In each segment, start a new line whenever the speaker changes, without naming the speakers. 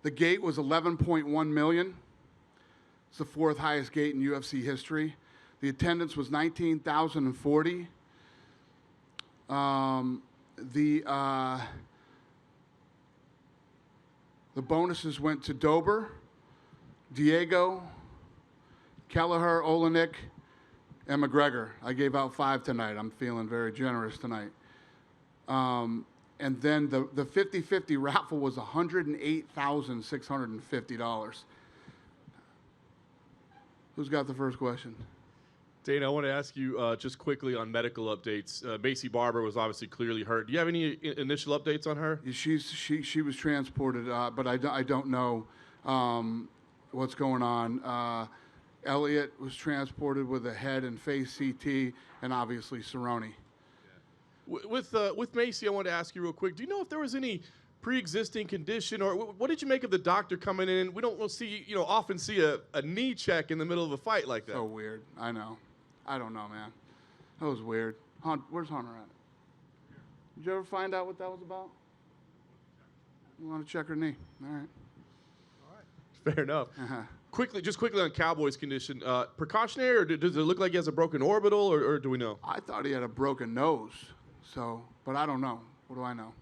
The gate was 11.1 million. It's the fourth highest gate in UFC history. The attendance was 19,040. The bonuses went to Dober, Diego, Kelleher, Olynyk, and McGregor. I gave out 5 tonight. I'm feeling very generous tonight. And then the 50-50 raffle was $108,650. Who's got the first question?
Dana, I want to ask you just quickly on medical updates. Macy Barber was obviously clearly hurt. Do you have any initial updates on her?
She was transported, but I don't know what's going on. Elliott was transported with a head and face CT, and obviously Cerrone.
Yeah. With Macy, I want to ask you real quick. Do you know if there was any pre-existing condition, or what did you make of the doctor coming in? We don't often see a knee check in the middle of a fight like that.
So weird. I know. I don't know, man. That was weird. Where's Hunter at? Did you ever find out what that was about? You want to check her knee? All right.
Fair enough. Just quickly on Cowboy's condition. Precautionary, or does it look like he has a broken orbital, or do we know?
I thought he had a broken nose, but I don't know. What do I know?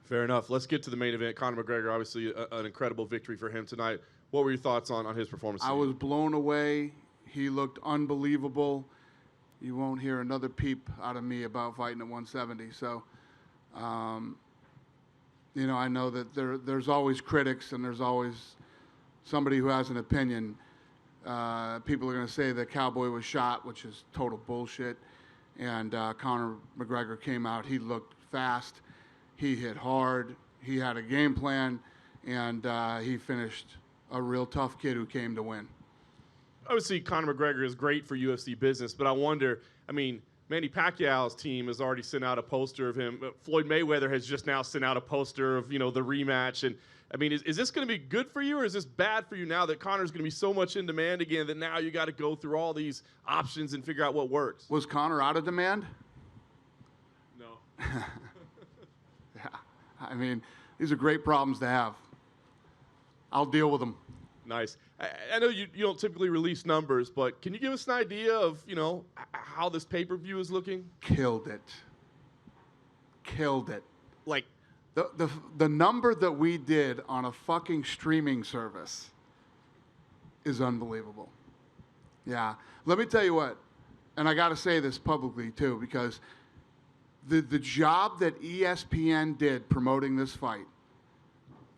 Fair enough. Let's get to the main event. Conor McGregor, obviously an incredible victory for him tonight. What were your thoughts on his performance?
I was blown away. He looked unbelievable. You won't hear another peep out of me about fighting at 170. So, I know that there's always critics and there's always somebody who has an opinion. People are going to say that Cowboy was shot, which is total bullshit. And Conor McGregor came out. He looked fast. He hit hard. He had a game plan. And he finished a real tough kid who came to win.
Obviously, Conor McGregor is great for UFC business, but I wonder, Manny Pacquiao's team has already sent out a poster of him. Floyd Mayweather has just now sent out a poster of, the rematch. And, is this going to be good for you, or is this bad for you now that Conor's going to be so much in demand again that now you got to go through all these options and figure out what works?
Was Conor out of demand?
No.
Yeah. These are great problems to have. I'll deal with them.
Nice. I know you don't typically release numbers, but can you give us an idea of, how this pay-per-view is looking?
Killed it.
Like
the number that we did on a fucking streaming service is unbelievable. Yeah. Let me tell you what, and I got to say this publicly too, because the job that ESPN did promoting this fight,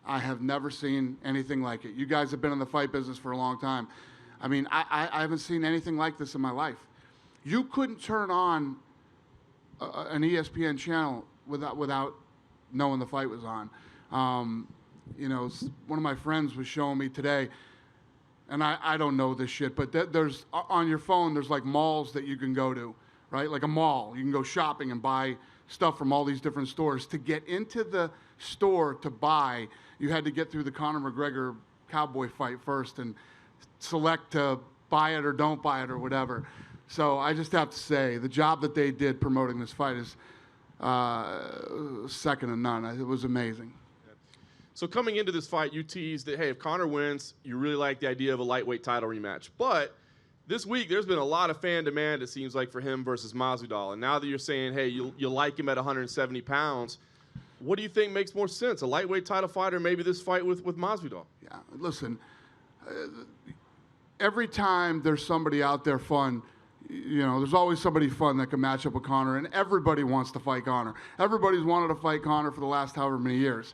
I have never seen anything like it. You guys have been in the fight business for a long time. I haven't seen anything like this in my life. You couldn't turn on an ESPN channel without knowing the fight was on. One of my friends was showing me today, and I don't know this shit, but there's on your phone, there's like malls that you can go to, right? Like a mall. You can go shopping and buy stuff from all these different stores. To get into the store to buy, you had to get through the Conor McGregor Cowboy fight first and select to buy it or don't buy it or whatever. So I just have to say, the job that they did promoting this fight is second to none. It was amazing.
So coming into this fight, you teased that, hey, if Conor wins, you really like the idea of a lightweight title rematch. But this week, there's been a lot of fan demand, it seems like, for him versus Masvidal. And now that you're saying, hey, you like him at 170 pounds, what do you think makes more sense, a lightweight title fight or maybe this fight with Masvidal?
Yeah, listen, every time there's somebody out there fun, there's always somebody fun that can match up with Conor, and everybody wants to fight Conor. Everybody's wanted to fight Conor for the last however many years.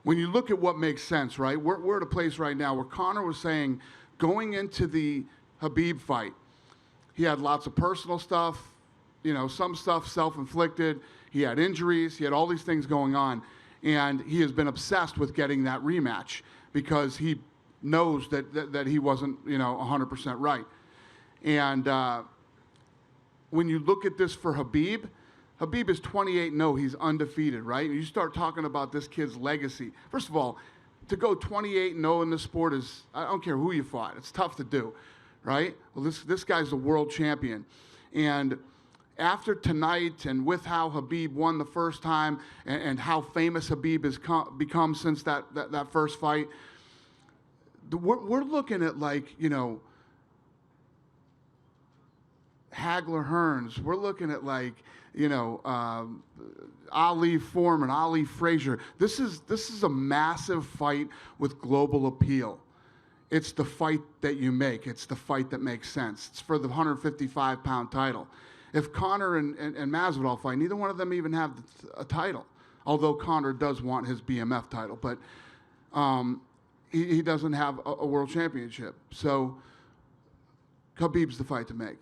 When you look at what makes sense, right, we're at a place right now where Conor was saying, going into the Habib fight, he had lots of personal stuff, some stuff self-inflicted. He had injuries. He had all these things going on. And he has been obsessed with getting that rematch because he knows that he wasn't, 100% right. And when you look at this for Habib is 28-0. He's undefeated, right? And you start talking about this kid's legacy. First of all, to go 28-0 in this sport is, I don't care who you fought. It's tough to do, right? Well, this guy's the world champion. And after tonight and with how Habib won the first time and how famous Habib has become since that first fight, we're looking at, like, you know, Hagler Hearns. We're looking at, like, you know, Ali Foreman, Ali Frazier. This is a massive fight with global appeal. It's the fight that you make. It's the fight that makes sense. It's for the 155-pound title. If Conor and Masvidal fight, neither one of them even have a title, although Conor does want his BMF title, but he doesn't have a world championship. So Habib's the fight to make.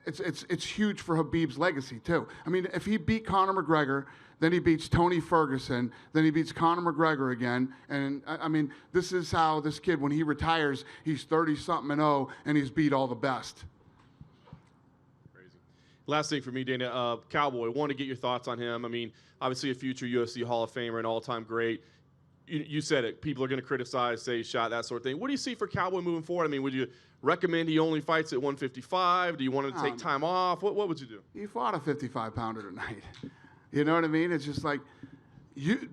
It's huge for Habib's legacy, too. I mean, if he beat Conor McGregor, then he beats Tony Ferguson, then he beats Conor McGregor again. And, I mean, this is how this kid, when he retires, he's 30-something-0, and he's beat all the best.
Crazy. Last thing for me, Dana, Cowboy, want to get your thoughts on him. I mean, obviously a future UFC Hall of Famer and all-time great. You said it. People are going to criticize, say shot, that sort of thing. What do you see for Cowboy moving forward? I mean, would you recommend he only fights at 155? Do you want him to take time off? What would you do?
He fought a 55-pounder tonight. You know what I mean? It's just like,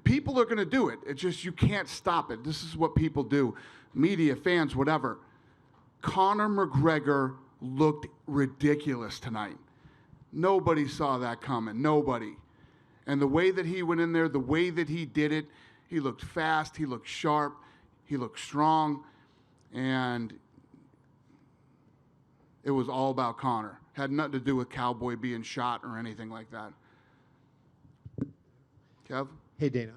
people are going to do it. It's just you can't stop it. This is what people do. Media, fans, whatever. Conor McGregor looked ridiculous tonight. Nobody saw that coming. Nobody. And the way that he went in there, the way that he did it, he looked fast, he looked sharp, he looked strong, and it was all about Conor. Had nothing to do with Cowboy being shot or anything like that. Kev?
Hey, Dana.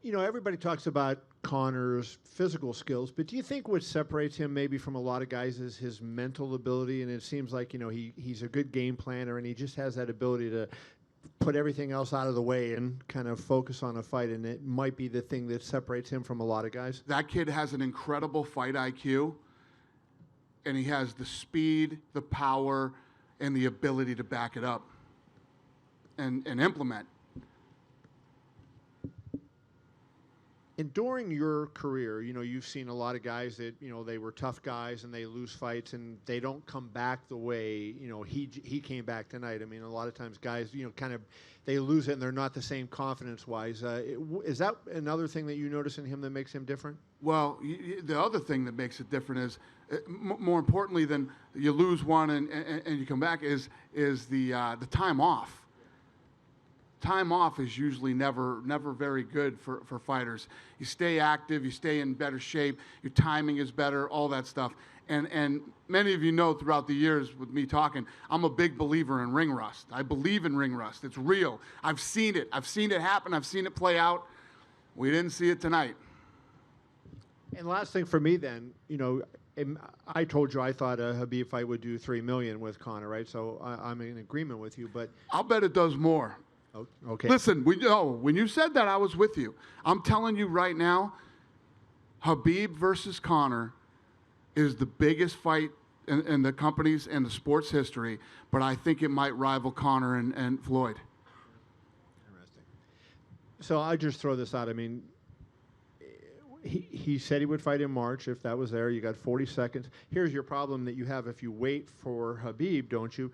You know, everybody talks about Conor's physical skills, but do you think what separates him maybe from a lot of guys is his mental ability? And it seems like, you know, he's a good game planner, and he just has that ability to put everything else out of the way and kind of focus on a fight, and it might be the thing that separates him from a lot of guys.
That kid has an incredible fight IQ, and he has the speed, the power, and the ability to back it up and implement.
And during your career, you know, you've seen a lot of guys that, you know, they were tough guys and they lose fights and they don't come back the way, you know, he came back tonight. I mean, a lot of times guys, you know, kind of, they lose it and they're not the same confidence-wise. Is that another thing that you notice in him that makes him different?
Well, the other thing that makes it different is, more importantly than you lose one and you come back, is the time off. Time off is usually never very good for fighters. You stay active, you stay in better shape, your timing is better, all that stuff. And many of you know throughout the years with me talking, I'm a big believer in ring rust. I believe in ring rust. It's real. I've seen it. I've seen it happen. I've seen it play out. We didn't see it tonight.
And last thing for me then, you know, I told you I thought a Habib fight would do $3 million with Conor, right? So I'm in agreement with you, but
I'll bet it does more.
Okay.
Listen, when you said that, I was with you. I'm telling you right now, Habib versus Conor is the biggest fight in the company's and the sports history, but I think it might rival Conor and Floyd.
Interesting. So I just throw this out. I mean, he said he would fight in March if that was there. You got 40 seconds. Here's your problem that you have if you wait for Habib, don't you?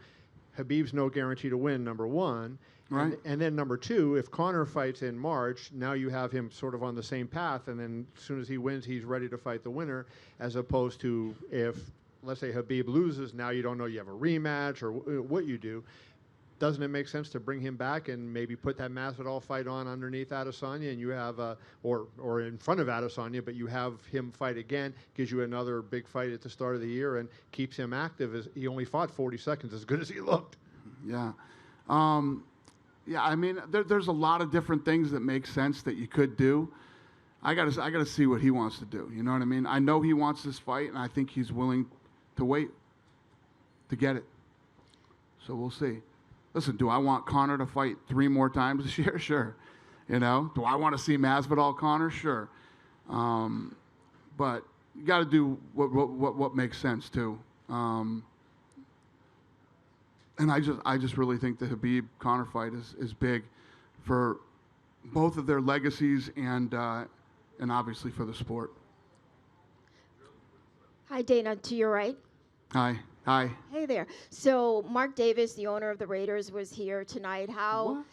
Habib's no guarantee to win, number one.
Right.
And then number two, if Conor fights in March, now you have him sort of on the same path, and then as soon as he wins, he's ready to fight the winner, as opposed to if, let's say, Habib loses, now you don't know you have a rematch or what you do. Doesn't it make sense to bring him back and maybe put that Masvidal fight on underneath Adesanya, and you have, or in front of Adesanya, but you have him fight again, gives you another big fight at the start of the year, and keeps him active. As he only fought 40 seconds, as good as he looked.
Yeah. Yeah, I mean, there's a lot of different things that make sense that you could do. I gotta see what he wants to do. You know what I mean? I know he wants this fight, and I think he's willing to wait to get it. So we'll see. Listen, do I want Conor to fight 3 more times this year? Sure. You know, do I want to see Masvidal Conor? Sure. But you got to do what makes sense too. And I just really think the Habib Conor fight is big for both of their legacies and obviously for the sport.
Hi, Dana, to your right.
Hi. Hi.
Hey there. So Mark Davis, the owner of the Raiders, was here tonight. How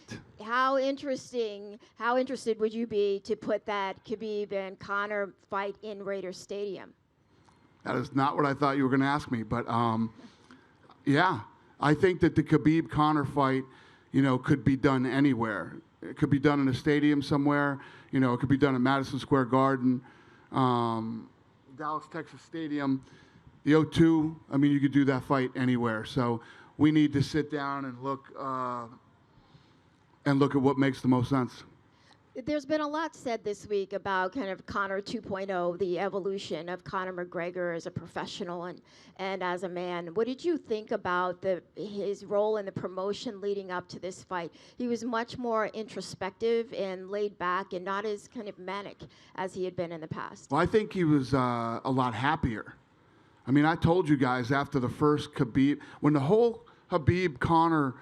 interested would you be to put that Habib and Conor fight in Raiders Stadium?
That is not what I thought you were going to ask me, but yeah, I think that the Habib Conor fight, could be done anywhere. It could be done in a stadium somewhere. It could be done at Madison Square Garden, Dallas, Texas Stadium, the O2. I mean, you could do that fight anywhere. So we need to sit down and look at what makes the most sense.
There's been a lot said this week about kind of Conor 2.0, the evolution of Conor McGregor as a professional and as a man. What did you think about his role in the promotion leading up to this fight? He was much more introspective and laid back and not as kind of manic as he had been in the past.
Well, I think he was a lot happier. I mean, I told you guys after the first Habib, when the whole Habib-Conor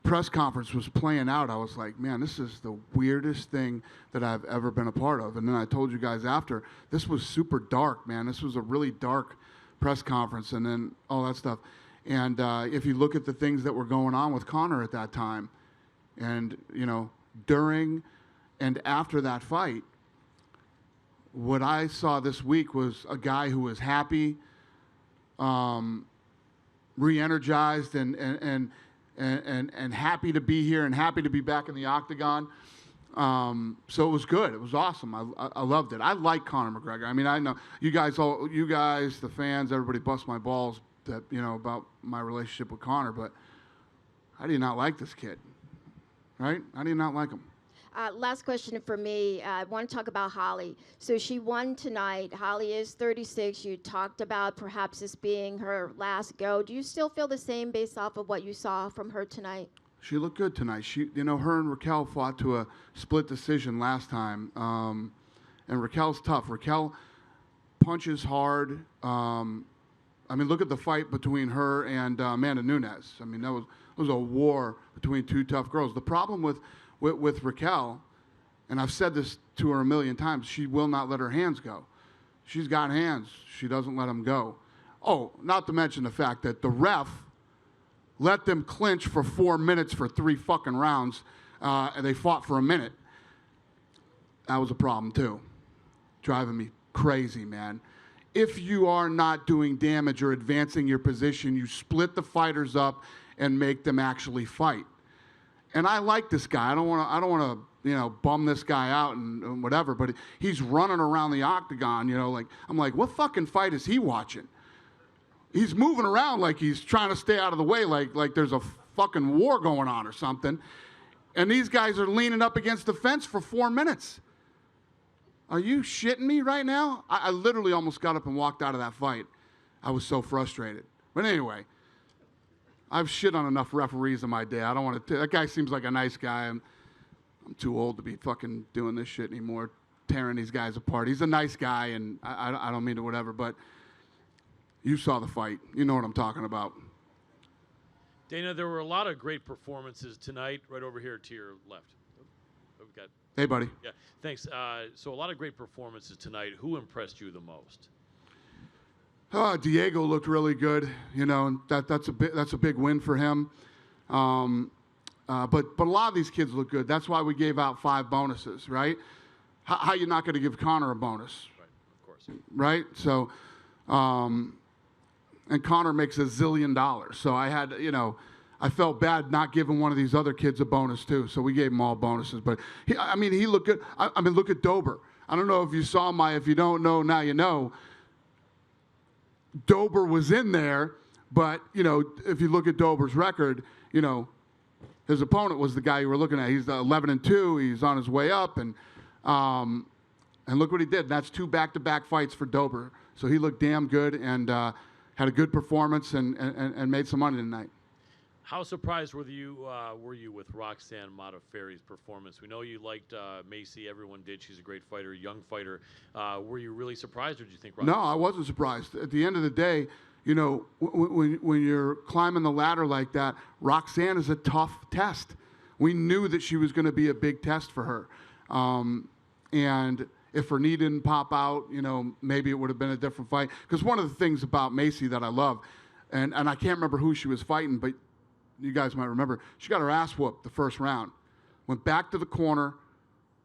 press conference was playing out, I was like, man, this is the weirdest thing that I've ever been a part of. And then I told you guys after, this was super dark, man. This was a really dark press conference and then all that stuff. And if you look at the things that were going on with Conor at that time and, during and after that fight, what I saw this week was a guy who was happy, re-energized and happy to be here and happy to be back in the octagon. So it was good. It was awesome. I loved it. I like Conor McGregor. I mean, I know you guys, the fans, everybody bust my balls that, about my relationship with Conor, but how do you not like this kid? Right? How do you not like him?
Last question for me. I want to talk about Holly. So she won tonight. Holly is 36. You talked about perhaps this being her last go. Do you still feel the same based off of what you saw from her tonight?
She looked good tonight. Her and Raquel fought to a split decision last time. And Raquel's tough. Raquel punches hard. Look at the fight between her and Amanda Nunes. I mean, that was a war between two tough girls. The problem with Raquel, and I've said this to her a million times, she will not let her hands go. She's got hands. She doesn't let them go. Oh, not to mention the fact that the ref let them clinch for 4 minutes for 3 fucking rounds, and they fought for a minute. That was a problem, too. Driving me crazy, man. If you are not doing damage or advancing your position, you split the fighters up and make them actually fight. And I like this guy. I don't want to, bum this guy out and whatever. But he's running around the octagon, I'm like, what fucking fight is he watching? He's moving around like he's trying to stay out of the way, like there's a fucking war going on or something. And these guys are leaning up against the fence for 4 minutes. Are you shitting me right now? I literally almost got up and walked out of that fight. I was so frustrated. But anyway. I've shit on enough referees in my day. I don't want to. That guy seems like a nice guy. I'm too old to be fucking doing this shit anymore, tearing these guys apart. He's a nice guy, and I don't mean to whatever, but you saw the fight. You know what I'm talking about.
Dana, there were a lot of great performances tonight. Right over here to your left. Oh, we've got.
Hey, buddy.
Yeah, thanks. So a lot of great performances tonight. Who impressed you the most?
Diego looked really good, and that's a big win for him. But a lot of these kids look good. That's why we gave out 5 bonuses, right? How you not going to give Conor a bonus?
Right, of course.
Right? So, and Conor makes $1 zillion. So I had, I felt bad not giving one of these other kids a bonus too. So we gave them all bonuses. But he looked good. Look at Dober. I don't know if you saw if you don't know, now you know. Dober was in there, but, if you look at Dober's record, his opponent was the guy you were looking at. He's 11-2. He's on his way up, and look what he did. That's 2 back-to-back fights for Dober. So he looked damn good and had a good performance and made some money tonight.
How surprised were you with Roxanne Modafferi's performance? We know you liked Macy. Everyone did. She's a great fighter, young fighter. Were you really surprised, or did you think Roxanne?
No, I wasn't surprised. At the end of the day, when you're climbing the ladder like that, Roxanne is a tough test. We knew that she was going to be a big test for her. And if her knee didn't pop out, maybe it would have been a different fight. Because one of the things about Macy that I love, and I can't remember who she was fighting, but you guys might remember. She got her ass whooped the first round, went back to the corner,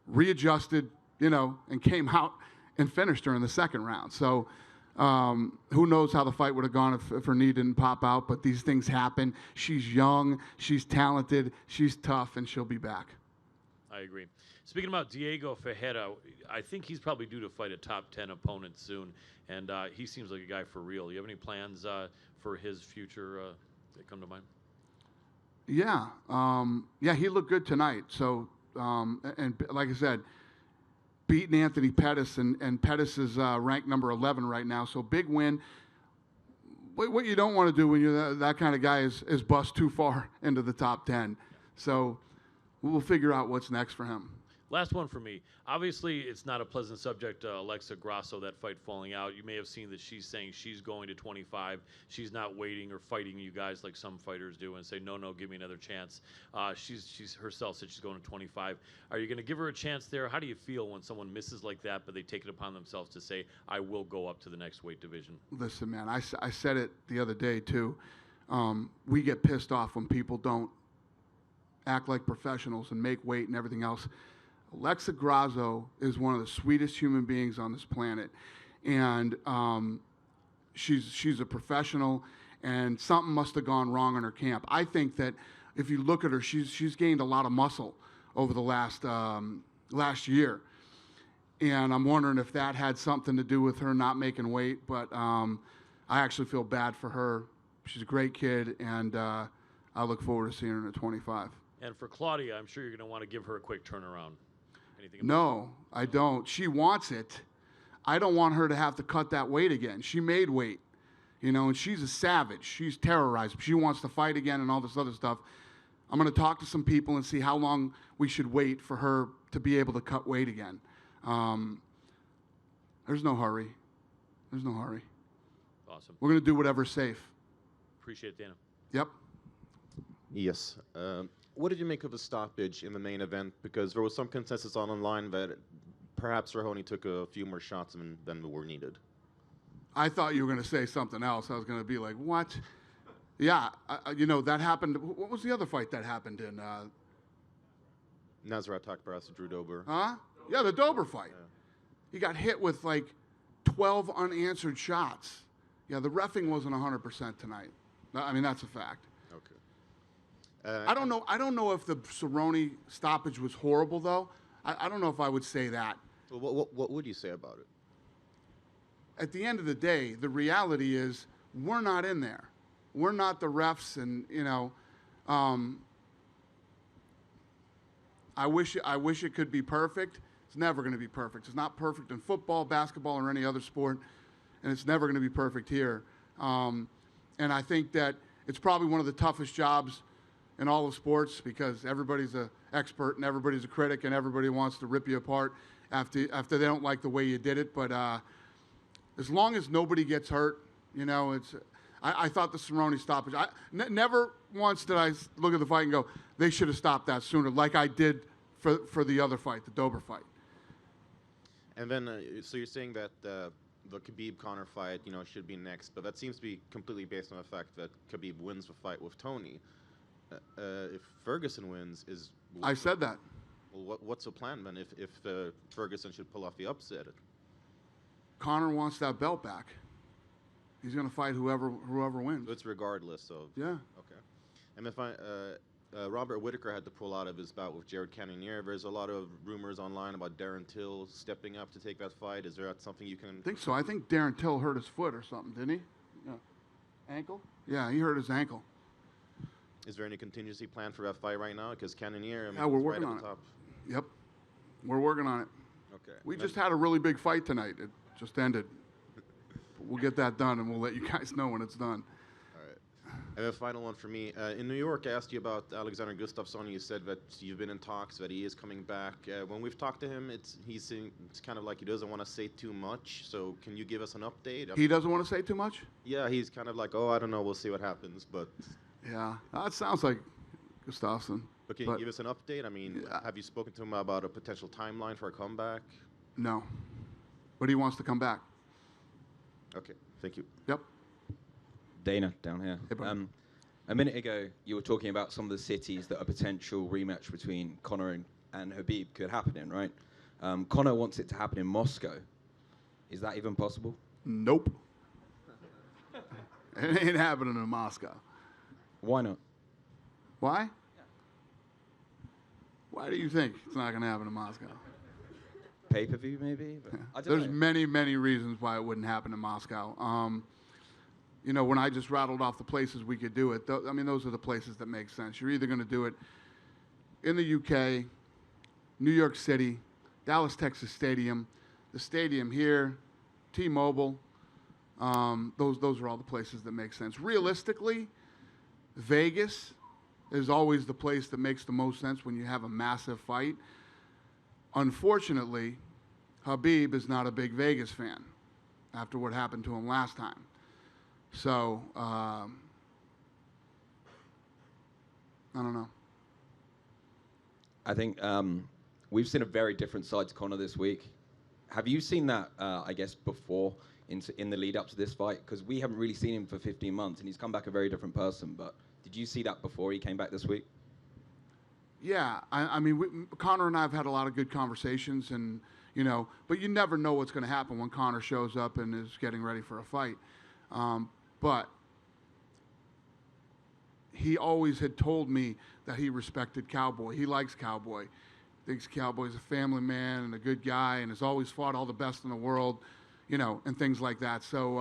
readjusted, and came out and finished her in the second round. So who knows how the fight would have gone if her knee didn't pop out, but these things happen. She's young, she's talented, she's tough, and she'll be back.
I agree. Speaking about Diego Ferreira, I think he's probably due to fight a top 10 opponent soon, and he seems like a guy for real. Do you have any plans for his future that come to mind?
Yeah. He looked good tonight. So, and like I said, beating Anthony Pettis, and Pettis is ranked number 11 right now. So big win. What you don't want to do when you're that kind of guy is bust too far into the top 10. So we'll figure out what's next for him.
Last one for me. Obviously, it's not a pleasant subject, Alexa Grasso, that fight falling out. You may have seen that she's saying she's going to 25. She's not waiting or fighting you guys like some fighters do and say, no, give me another chance. She's herself said she's going to 25. Are you going to give her a chance there? How do you feel when someone misses like that, but they take it upon themselves to say, I will go up to the next weight division?
Listen, man, I said it the other day, too. We get pissed off when people don't act like professionals and make weight and everything else. Alexa Grasso is one of the sweetest human beings on this planet, and she's a professional, and something must have gone wrong in her camp. I think that if you look at her, she's gained a lot of muscle over the last year, and I'm wondering if that had something to do with her not making weight. But I actually feel bad for her. She's a great kid, and I look forward to seeing her at 25.
And for Claudia, I'm sure you're going to want to give her a quick turnaround.
No, I don't. She wants it. I don't want her to have to cut that weight again. She made weight, and she's a savage. She's terrorized. She wants to fight again and all this other stuff. I'm going to talk to some people and see how long we should wait for her to be able to cut weight again. There's no hurry. There's no hurry.
Awesome.
We're going to do whatever's safe.
Appreciate it, Dana.
Yep.
Yes. What did you make of the stoppage in the main event? Because there was some consensus online that perhaps Rahoni took a few more shots than were needed.
I thought you were going to say something else. I was going to be like, what? Yeah, that happened. What was the other fight that happened in?
Nasrat Takbaras, Drew Dober.
Huh? Yeah, the Dober fight.
Yeah.
He got hit with like 12 unanswered shots. Yeah, the reffing wasn't 100% tonight. I mean, that's a fact.
Okay.
I don't know if the Cerrone stoppage was horrible, though. I don't know if I would say that.
Well, what would you say about it?
At the end of the day, the reality is we're not in there. We're not the refs, and I wish it could be perfect. It's never going to be perfect. It's not perfect in football, basketball, or any other sport, and it's never going to be perfect here. And I think that it's probably one of the toughest jobs in all of sports because everybody's an expert and everybody's a critic and everybody wants to rip you apart after they don't like the way you did it. But as long as nobody gets hurt, it's. I thought the Cerrone stoppage. Never once did I look at the fight and go, they should have stopped that sooner, like I did for the other fight, the Dober fight.
And then, so you're saying that the Khabib-Conor fight, should be next, but that seems to be completely based on the fact that Khabib wins the fight with Tony. If Ferguson wins,
I said that.
Well, what's the plan then? If Ferguson should pull off the upset,
Conor wants that belt back. He's going to fight whoever wins.
So it's regardless of.
Yeah.
Okay. And if Robert Whittaker had to pull out of his bout with Jared Cannonier, there's a lot of rumors online about Darren Till stepping up to take that fight. Is there something you can?
I think so. I think Darren Till hurt his foot or something, didn't he? Yeah. Ankle? Yeah, he hurt his ankle.
Is there any contingency plan for that fight right now? Because Cannonier,
we're working on it.
Top.
Yep. We're working on it.
Okay.
We just had a really big fight tonight. It just ended. We'll get that done, and we'll let you guys know when it's done.
All right. And the final one for me. In New York, I asked you about Alexander Gustafsson. You said that you've been in talks, that he is coming back. When we've talked to him, it's kind of like he doesn't want to say too much. So can you give us an update?
He doesn't want to say too much?
Yeah, he's kind of like, I don't know. We'll see what happens. But
yeah, that sounds like Gustafsson.
But can you give us an update? I mean, have you spoken to him about a potential timeline for a comeback?
No. But he wants to come back.
Okay, thank you.
Yep.
Dana down here.
Hey, bud.
A minute ago, you were talking about some of the cities that a potential rematch between Conor and Habib could happen in, right? Conor wants it to happen in Moscow. Is that even possible?
Nope. It ain't happening in Moscow.
Why not?
Why? Why do you think it's not going to happen in Moscow?
Pay-per-view, maybe? But I don't
There's
know.
many, many reasons why it wouldn't happen in Moscow. You know, when I just rattled off the places we could do it, I mean, those are the places that make sense. You're either going to do it in the UK, New York City, Dallas, Texas Stadium, the stadium here, T-Mobile. Those are all the places that make sense. Realistically, Vegas is always the place that makes the most sense when you have a massive fight. Unfortunately, Habib is not a big Vegas fan after what happened to him last time. So, I don't know.
I think we've seen a very different side to Conor this week. Have you seen that, I guess, before in the lead up to this fight? Because we haven't really seen him for 15 months, and he's come back a very different person. But did you see that before he came back this week?
Yeah, I mean, Conor and I have had a lot of good conversations, and you know, but you never know what's going to happen when Conor shows up and is getting ready for a fight. But he always had told me that he respected Cowboy. He likes Cowboy. Thinks Cowboy's a family man and a good guy, and has always fought all the best in the world, you know, and things like that. So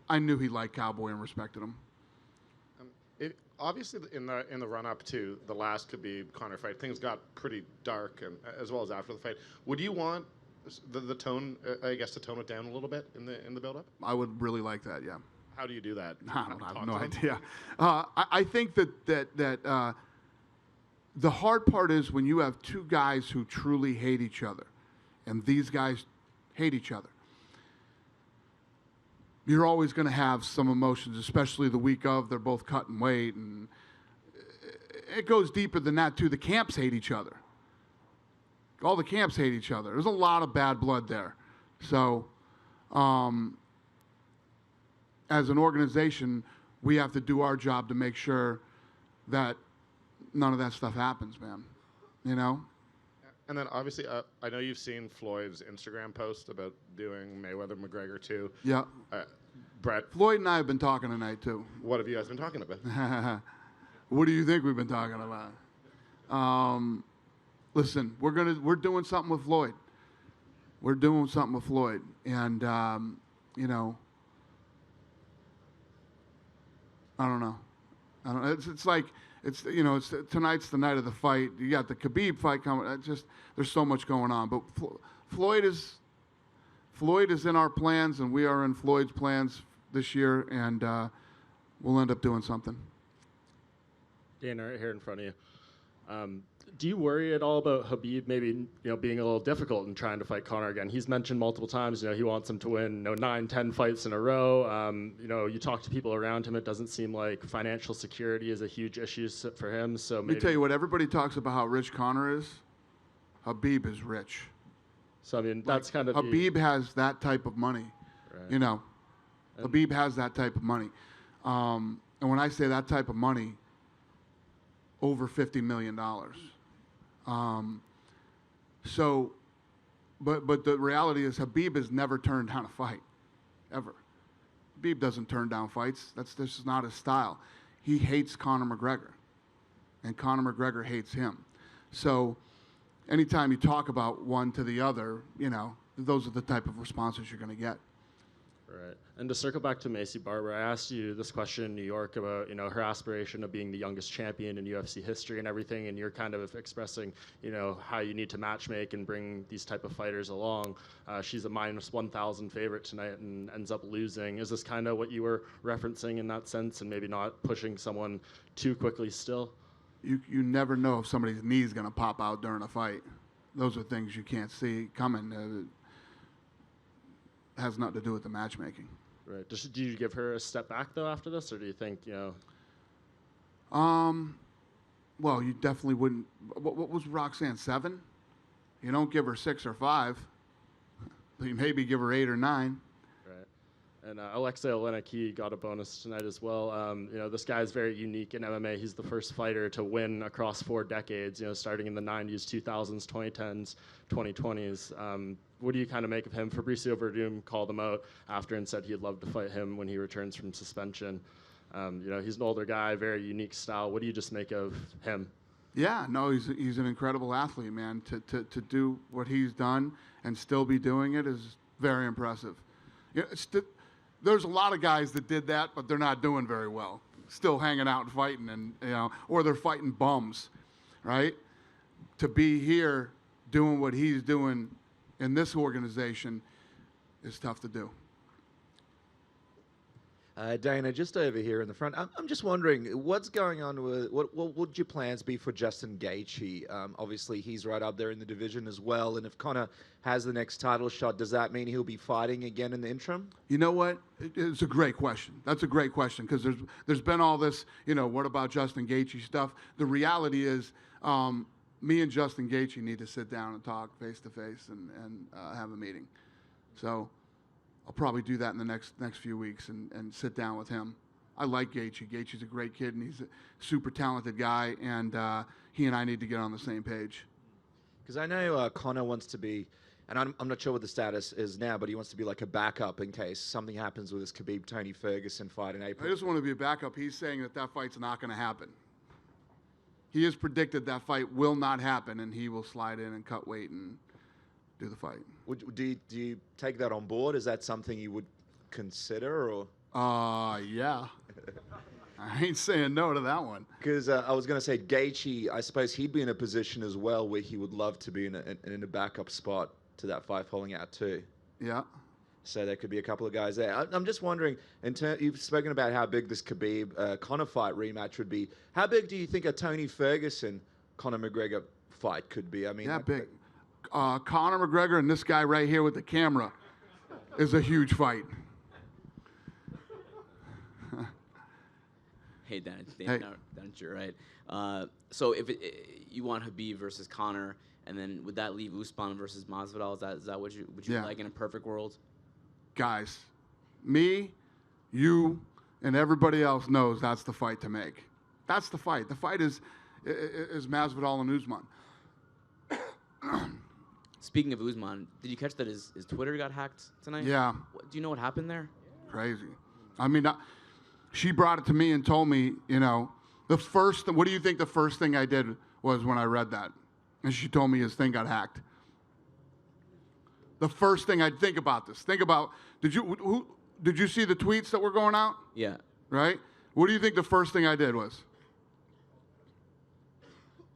I knew he liked Cowboy and respected him.
Obviously, in the run-up to the last Khabib Conor fight, things got pretty dark, and as well as after the fight. Would you want the tone, I guess, to tone it down a little bit in the build-up?
I would really like that, yeah.
How do you do that?
I have no idea. I think that the hard part is when you have two guys who truly hate each other, and these guys hate each other. You're always going to have some emotions, especially the week of. They're both cutting weight, and it goes deeper than that, too. The camps hate each other. All the camps hate each other. There's a lot of bad blood there. So, as an organization, we have to do our job to make sure that none of that stuff happens, man. You know?
And then, obviously, I know you've seen Floyd's Instagram post about doing Mayweather-McGregor, too.
Yeah.
Brett,
Floyd and I have been talking tonight, too.
what have you guys been talking about?
What do you think we've been talking about? Listen, we're doing something with Floyd. We're doing something with Floyd, and you know, I don't know. It's like you know, tonight's the night of the fight. You got the Khabib fight coming. There's so much going on, but Floyd is in our plans, and we are in Floyd's plans this year, and we'll end up doing something.
Dan, right here in front of you. Do you worry at all about Habib maybe being a little difficult in trying to fight Conor again? He's mentioned multiple times he wants him to win 9, 10 fights in a row. You talk to people around him, it doesn't seem like financial security is a huge issue for him. So
Let me tell you what, everybody talks about how rich Conor is. Habib is rich.
So I mean, that's kind of
Habib has that type of money.
Right.
You know, Habib has that type of money. And when I say that type of money, over $50 million. So, but the reality is Habib has never turned down a fight, ever. Habib doesn't turn down fights. This is not his style. He hates Conor McGregor, and Conor McGregor hates him. So, anytime you talk about one to the other, those are the type of responses you're going to get.
Right. And to circle back to Macy Barber, I asked you this question in New York about, her aspiration of being the youngest champion in UFC history and everything, and you're kind of expressing, how you need to matchmake and bring these type of fighters along. She's a minus 1,000 favorite tonight and ends up losing. Is this kind of what you were referencing in that sense, and maybe not pushing someone too quickly still?
You never know if somebody's knee is going to pop out during a fight. Those are things you can't see coming. Has nothing to do with the matchmaking.
Right. Do you give her a step back though after this, or do you think
Well, you definitely wouldn't. What was Roxanne, 7? You don't give her 6 or 5. But you maybe give her 8 or 9.
Right. And Alexei Olynyk, he got a bonus tonight as well. You know, this guy is very unique in MMA. He's the first fighter to win across 4 decades, you know, starting in the 90s, 2000s, 2010s, 2020s. What do you kind of make of him? Fabricio Verdum called him out after and said he'd love to fight him when he returns from suspension. You know, he's an older guy, very unique style. What do you just make of him?
Yeah, no, he's an incredible athlete, man. To do what he's done and still be doing it is very impressive. You know, there's a lot of guys that did that, but they're not doing very well. Still hanging out and fighting, and you know, or they're fighting bums, right? To be here doing what he's doing in this organization is tough to do.
Dana, just over here in the front, I'm just wondering, what's going on with, what would your plans be for Justin Gaethje? Obviously, he's right up there in the division as well, and if Conor has the next title shot, does that mean he'll be fighting again in the interim?
You know what? It's a great question. That's a great question, because there's been all this, you know, what about Justin Gaethje stuff? The reality is, me and Justin Gaethje need to sit down and talk face-to-face and have a meeting. So I'll probably do that in the next few weeks and sit down with him. I like Gaethje. Gaethje's a great kid, and he's a super talented guy, and he and I need to get on the same page.
Because I know Conor wants to be, and I'm not sure what the status is now, but he wants to be like a backup in case something happens with his Khabib-Tony Ferguson fight in April.
I just want to be a backup. He's saying that fight's not going to happen. He has predicted that fight will not happen, and he will slide in and cut weight and do the fight.
Do you take that on board? Is that something you would consider, or?
Yeah. I ain't saying no to that one.
Because I was going to say Gaethje, I suppose he'd be in a position as well where he would love to be in a backup spot to that fight falling out too.
Yeah.
So there could be a couple of guys there. I'm just wondering, you've spoken about how big this Khabib-Conor fight rematch would be. How big do you think a Tony Ferguson-Conor McGregor fight could be? I mean,
yeah, big. Conor McGregor and this guy right here with the camera is a huge fight.
Hey, Dan, it's Dan. Hey. You're right. So if you want Habib versus Conor, and then would that leave Usman versus Masvidal? Is that what you like in a perfect world?
Guys, me, you, and everybody else knows that's the fight to make. That's the fight. The fight is Masvidal and Usman.
Speaking of Usman, did you catch that his Twitter got hacked tonight?
Yeah.
Do you know what happened there?
Crazy. I mean, she brought it to me and told me, you know, what do you think the first thing I did was when I read that? And she told me his thing got hacked. The first thing I'd think about this. Think about, did you see the tweets that were going out?
Yeah.
Right? What do you think the first thing I did was?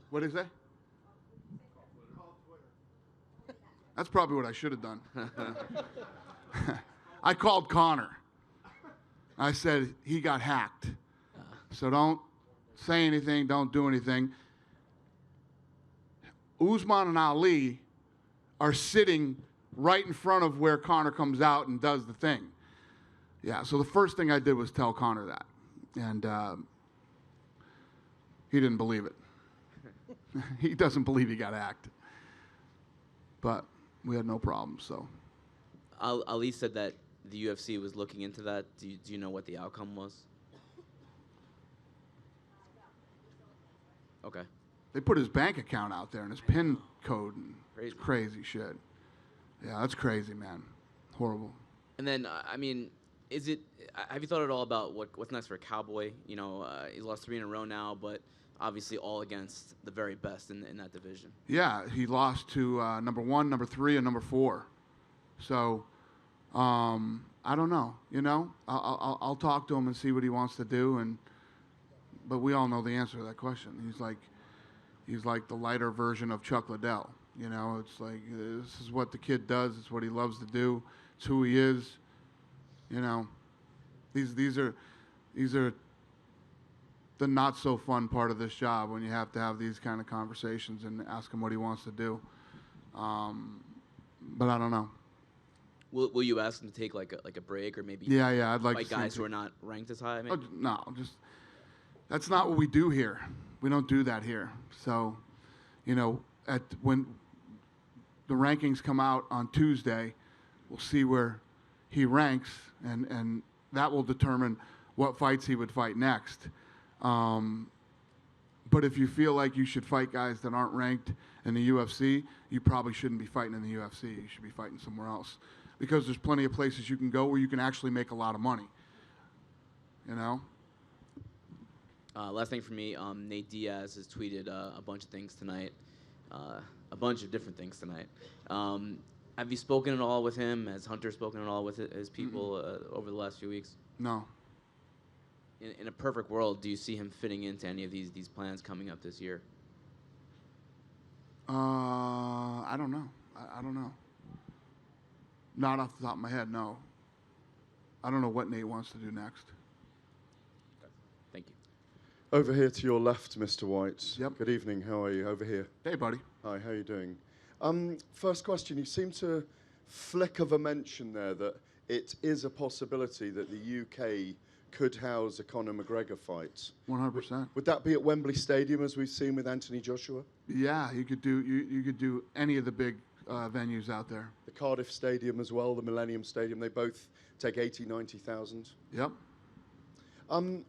What did he say? That's probably what I should have done. I called Conor. I said, he got hacked. So don't say anything, don't do anything. Usman and Ali are sitting right in front of where Conor comes out and does the thing. Yeah, so the first thing I did was tell Conor that. And he didn't believe it. He doesn't believe he got hacked. But we had no problem, so.
Ali said that the UFC was looking into that. Do you know what the outcome was? Okay.
They put his bank account out there and his PIN code and it's crazy shit. Yeah, that's crazy, man. Horrible.
And then, I mean, have you thought at all about what's next for Cowboy? You know, he's lost 3 in a row now, but obviously all against the very best in that division.
Yeah, he lost to number 1, number 3, and number 4. So, I don't know. You know, I'll talk to him and see what he wants to do. But we all know the answer to that question. He's like the lighter version of Chuck Liddell. You know, it's like this is what the kid does. It's what he loves to do. It's who he is. You know, these are the not so fun part of this job when you have to have these kind of conversations and ask him what he wants to do. But I don't know.
Will you ask him to take like a break or maybe
yeah I'd like
fight
to
guys who are not ranked as high? Maybe?
No, that's not what we do here. We don't do that here. So, you know, when the rankings come out on Tuesday, we'll see where he ranks, and that will determine what fights he would fight next. But if you feel like you should fight guys that aren't ranked in the UFC, you probably shouldn't be fighting in the UFC. You should be fighting somewhere else, because there's plenty of places you can go where you can actually make a lot of money. You know?
Last thing for me, Nate Diaz has tweeted a bunch of things tonight, a bunch of different things tonight. Have you spoken at all with him? Has Hunter spoken at all with his people over the last few weeks?
No.
In a perfect world, do you see him fitting into any of these plans coming up this year?
I don't know. I don't know. Not off the top of my head, no. I don't know what Nate wants to do next.
Thank you.
Over here to your left, Mr. White.
Yep.
Good evening. How are you? Over here.
Hey, buddy.
Hi. How are you doing? First question. You seem to flick of a mention there that it is a possibility that the UK could house a Conor McGregor fight.
100%.
Would that be at Wembley Stadium, as we've seen with Anthony Joshua?
Yeah, you could do any of the big venues out there.
The Cardiff Stadium as well, the Millennium Stadium, they both take 80,000, 90,000.
Yep.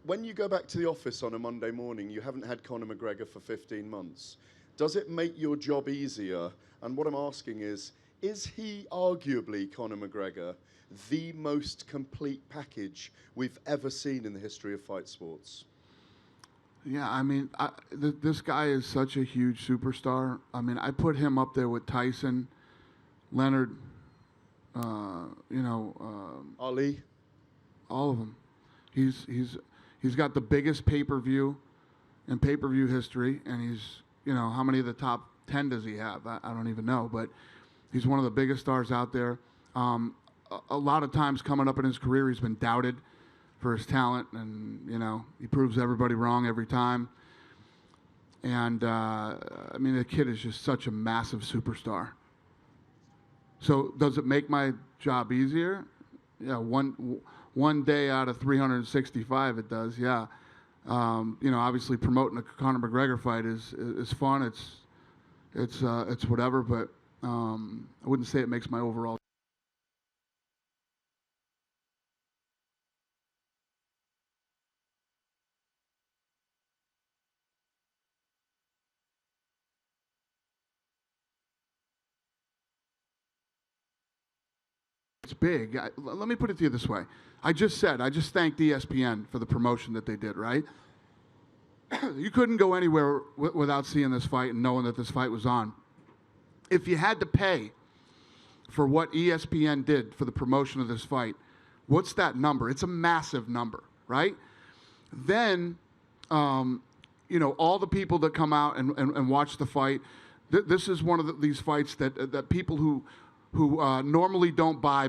When you go back to the office on a Monday morning, you haven't had Conor McGregor for 15 months. Does it make your job easier? And what I'm asking is he arguably, Conor McGregor, the most complete package we've ever seen in the history of fight sports?
Yeah, I mean, this guy is such a huge superstar. I mean, I put him up there with Tyson, Leonard,
Ali,
all of them. He's got the biggest pay-per-view in pay-per-view history, and he's, how many of the top 10 does he have? I don't even know, but he's one of the biggest stars out there. A lot of times coming up in his career, he's been doubted for his talent, and he proves everybody wrong every time. And I mean, the kid is just such a massive superstar. So does it make my job easier? Yeah, one day out of 365 it does. Yeah, obviously promoting a Conor McGregor fight is fun. It's whatever, but I wouldn't say it makes my overall. It's big. Let me put it to you this way. I just thanked ESPN for the promotion that they did, right? You couldn't go anywhere without seeing this fight and knowing that this fight was on. If you had to pay for what ESPN did for the promotion of this fight, what's that number? It's a massive number, right? Then, all the people that come out and watch the fight, this is one of these fights that people who normally don't buy,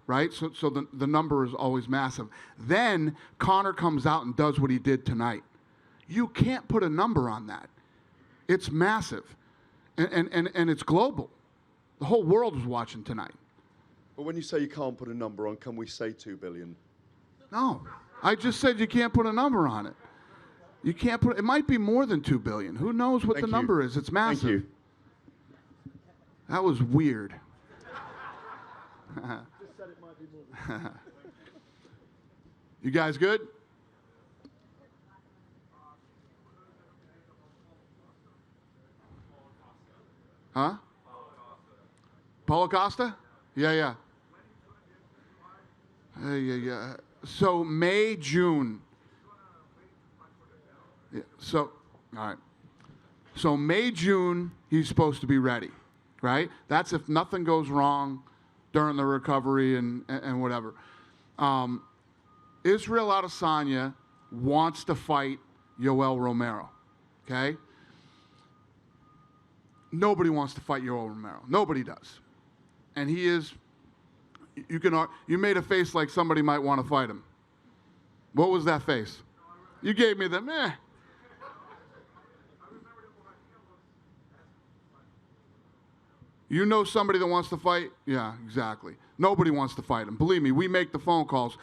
right? So the number is always massive. Then Conor comes out and does what he did tonight. You can't put a number on that. It's massive. And it's global. The whole world is watching tonight.
But when you say you can't put a number on, can we say 2 billion?
No. I just said you can't put a number on it. You can't it might be more than 2 billion. Who knows what the number is? It's massive.
Thank you.
That was weird. You guys good? Huh? Paulo Costa? Yeah. Yeah. So May, June. Yeah. So, all right. So May, June, he's supposed to be ready, right? That's if nothing goes wrong during the recovery and whatever. Israel Adesanya wants to fight Yoel Romero, okay? Nobody wants to fight Yoel Romero. Nobody does. And he is, you made a face like somebody might want to fight him. What was that face? You gave me the meh. You know somebody that wants to fight? Yeah, exactly. Nobody wants to fight him. Believe me, we make the phone calls.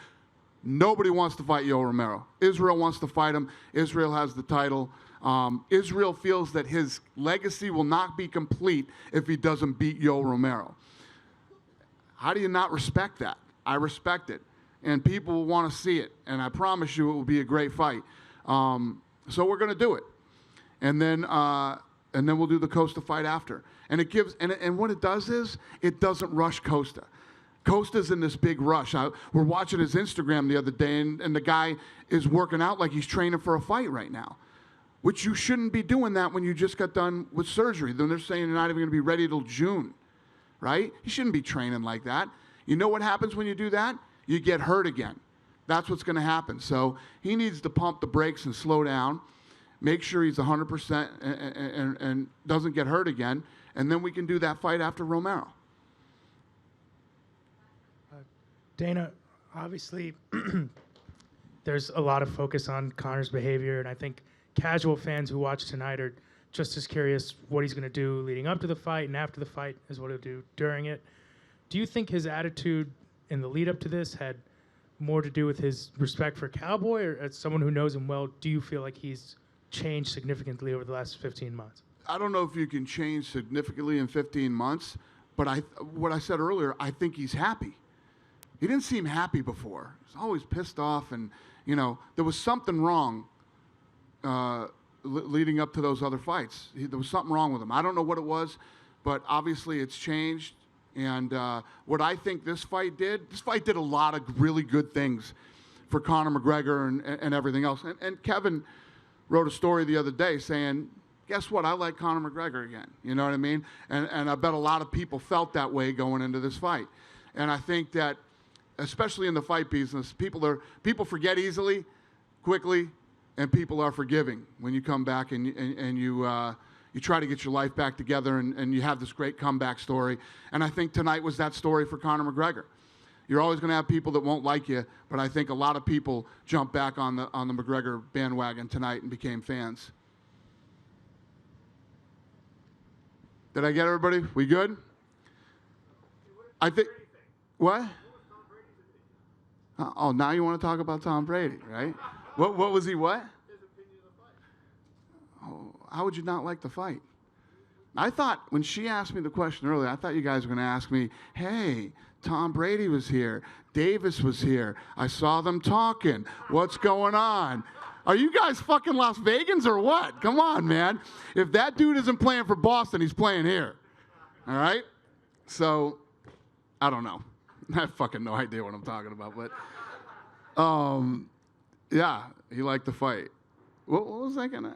Nobody wants to fight Yoel Romero. Israel wants to fight him. Israel has the title. Israel feels that his legacy will not be complete if he doesn't beat Yoel Romero. How do you not respect that? I respect it. And people will want to see it. And I promise you it will be a great fight. So we're going to do it. And then we'll do the Costa fight after. And it gives, and what it does is, it doesn't rush Costa. Costa's in this big rush. We're watching his Instagram the other day, and the guy is working out like he's training for a fight right now, which you shouldn't be doing that when you just got done with surgery. Then they're saying you're not even going to be ready till June, right? You shouldn't be training like that. You know what happens when you do that? You get hurt again. That's what's going to happen. So he needs to pump the brakes and slow down, make sure he's 100% and doesn't get hurt again, and then we can do that fight after Romero.
Dana, obviously, there's a lot of focus on Conor's behavior, and I think casual fans who watch tonight are just as curious what he's going to do leading up to the fight and after the fight as what he'll do during it. Do you think his attitude in the lead up to this had more to do with his respect for Cowboy, or as someone who knows him well, do you feel like he's changed significantly over the last 15 months?
I don't know if you can change significantly in 15 months, but what I said earlier, I think he's happy. He didn't seem happy before. He was always pissed off, and, there was something wrong leading up to those other fights. There was something wrong with him. I don't know what it was, but obviously it's changed. And what I think this fight did a lot of really good things for Conor McGregor and everything else. And Kevin wrote a story the other day saying, guess what? I like Conor McGregor again. You know what I mean? And I bet a lot of people felt that way going into this fight. And I think that, especially in the fight business, people forget easily, quickly, and people are forgiving when you come back and you try to get your life back together and you have this great comeback story. And I think tonight was that story for Conor McGregor. You're always going to have people that won't like you, but I think a lot of people jumped back on the McGregor bandwagon tonight and became fans. Did I get everybody? We good? I think. What? Oh, now you want to talk about Tom Brady, right? What was he? What? Oh, how would you not like the fight? I thought when she asked me the question earlier, I thought you guys were going to ask me, hey, Tom Brady was here. Davis was here. I saw them talking. What's going on? Are you guys fucking Las Vegans or what? Come on, man. If that dude isn't playing for Boston, he's playing here. All right? So, I don't know. I have fucking no idea what I'm talking about. But, yeah, he liked the fight. What was I going to...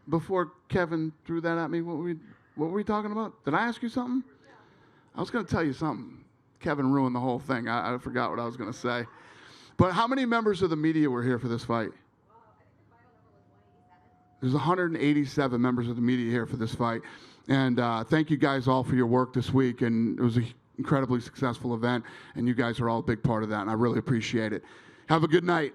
Before Kevin threw that at me, what were we talking about? Did I ask you something? I was going to tell you something. Kevin ruined the whole thing. I forgot what I was going to say. But how many members of the media were here for this fight? There's 187 members of the media here for this fight. And thank you guys all for your work this week. And it was an incredibly successful event. And you guys are all a big part of that. And I really appreciate it. Have a good night.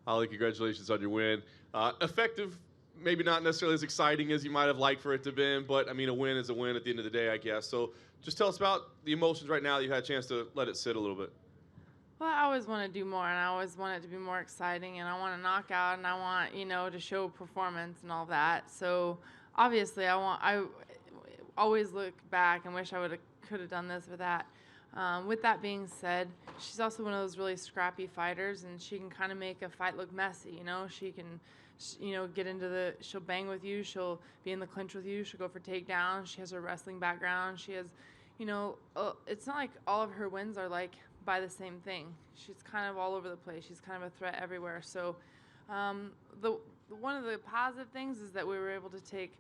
Ollie, congratulations on your win. Effective, maybe not necessarily as exciting as you might have liked for it to have been, but I mean, a win is a win at the end of the day, I guess. So just tell us about the emotions right now that you had a chance to let it sit a little bit.
Well, I always want to do more, and I always want it to be more exciting, and I want to knock out, and I want, to show performance and all that. So obviously, I always look back and wish I could have done this or that. With that being said, she's also one of those really scrappy fighters, and she can kind of make a fight look messy. She can, get into she'll bang with you, she'll be in the clinch with you, she'll go for takedowns. She has her wrestling background. She has, it's not like all of her wins are like by the same thing. She's kind of all over the place. She's kind of a threat everywhere. So, one of the positive things is that we were able to take,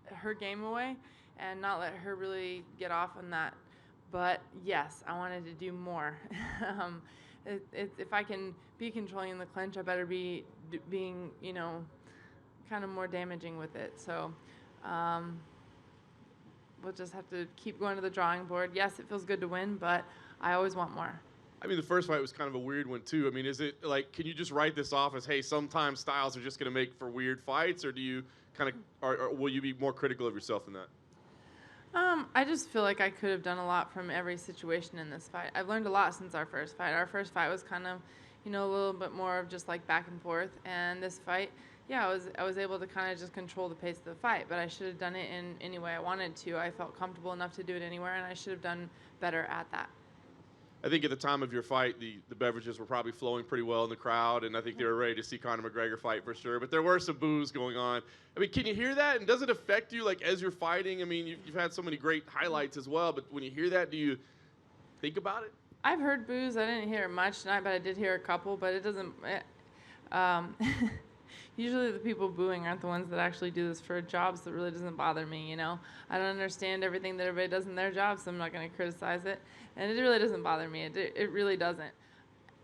her game away and not let her really get off on that. But yes, I wanted to do more. if I can be controlling in the clinch, I better be being, kind of more damaging with it. So we'll just have to keep going to the drawing board. Yes, it feels good to win, but I always want more.
I mean, the first fight was kind of a weird one, too. I mean, is it like, can you just write this off as, hey, sometimes styles are just going to make for weird fights, or do you kind of, or will you be more critical of yourself in that?
I just feel like I could have done a lot from every situation in this fight. I've learned a lot since our first fight. Our first fight was kind of, a little bit more of just like back and forth. And this fight, yeah, I was able to kind of just control the pace of the fight, but I should have done it in any way I wanted to. I felt comfortable enough to do it anywhere, and I should have done better at that.
I think at the time of your fight, the beverages were probably flowing pretty well in the crowd, and I think they were ready to see Conor McGregor fight for sure. But there were some boos going on. I mean, can you hear that? And does it affect you, like, as you're fighting? I mean, you've had so many great highlights as well, but when you hear that, do you think about it?
I've heard boos. I didn't hear much tonight, but I did hear a couple. But it doesn't. Usually the people booing aren't the ones that actually do this for jobs, so it really doesn't bother me, I don't understand everything that everybody does in their job, so I'm not going to criticize it. And it really doesn't bother me. It really doesn't.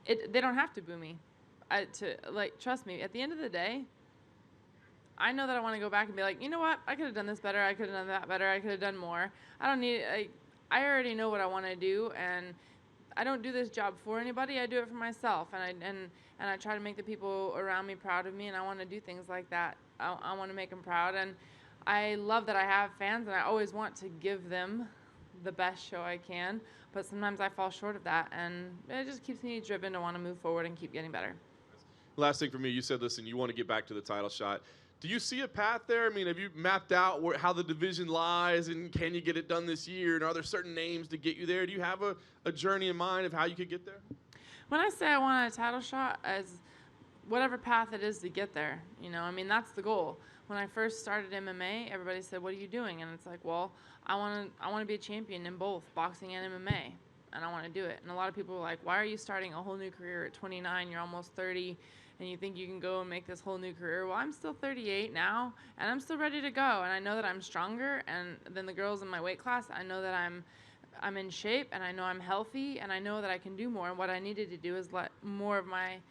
They don't have to boo me. Trust me, at the end of the day, I know that I want to go back and be like, you know what? I could have done this better. I could have done that better. I could have done more. I don't need I already know what I want to do, and I don't do this job for anybody. I do it for myself, and I try to make the people around me proud of me, and I want to do things like that. I want to make them proud, and I love that I have fans, and I always want to give them the best show I can, but sometimes I fall short of that, and it just keeps me driven to want to move forward and keep getting better.
Last thing for me, you said, listen, you want to get back to the title shot. Do you see a path there? I mean, have you mapped out how the division lies, and can you get it done this year? And are there certain names to get you there? Do you have a journey in mind of how you could get there?
When I say I want a title shot, as whatever path it is to get there, that's the goal. When I first started MMA, everybody said, "What are you doing?" And it's like, well, I want to be a champion in both boxing and MMA, and I want to do it. And a lot of people were like, "Why are you starting a whole new career at 29? You're almost 30." And you think you can go and make this whole new career. Well, I'm still 38 now, and I'm still ready to go. And I know that I'm stronger than the girls in my weight class. I know that I'm in shape, and I know I'm healthy, and I know that I can do more. And what I needed to do is let more of my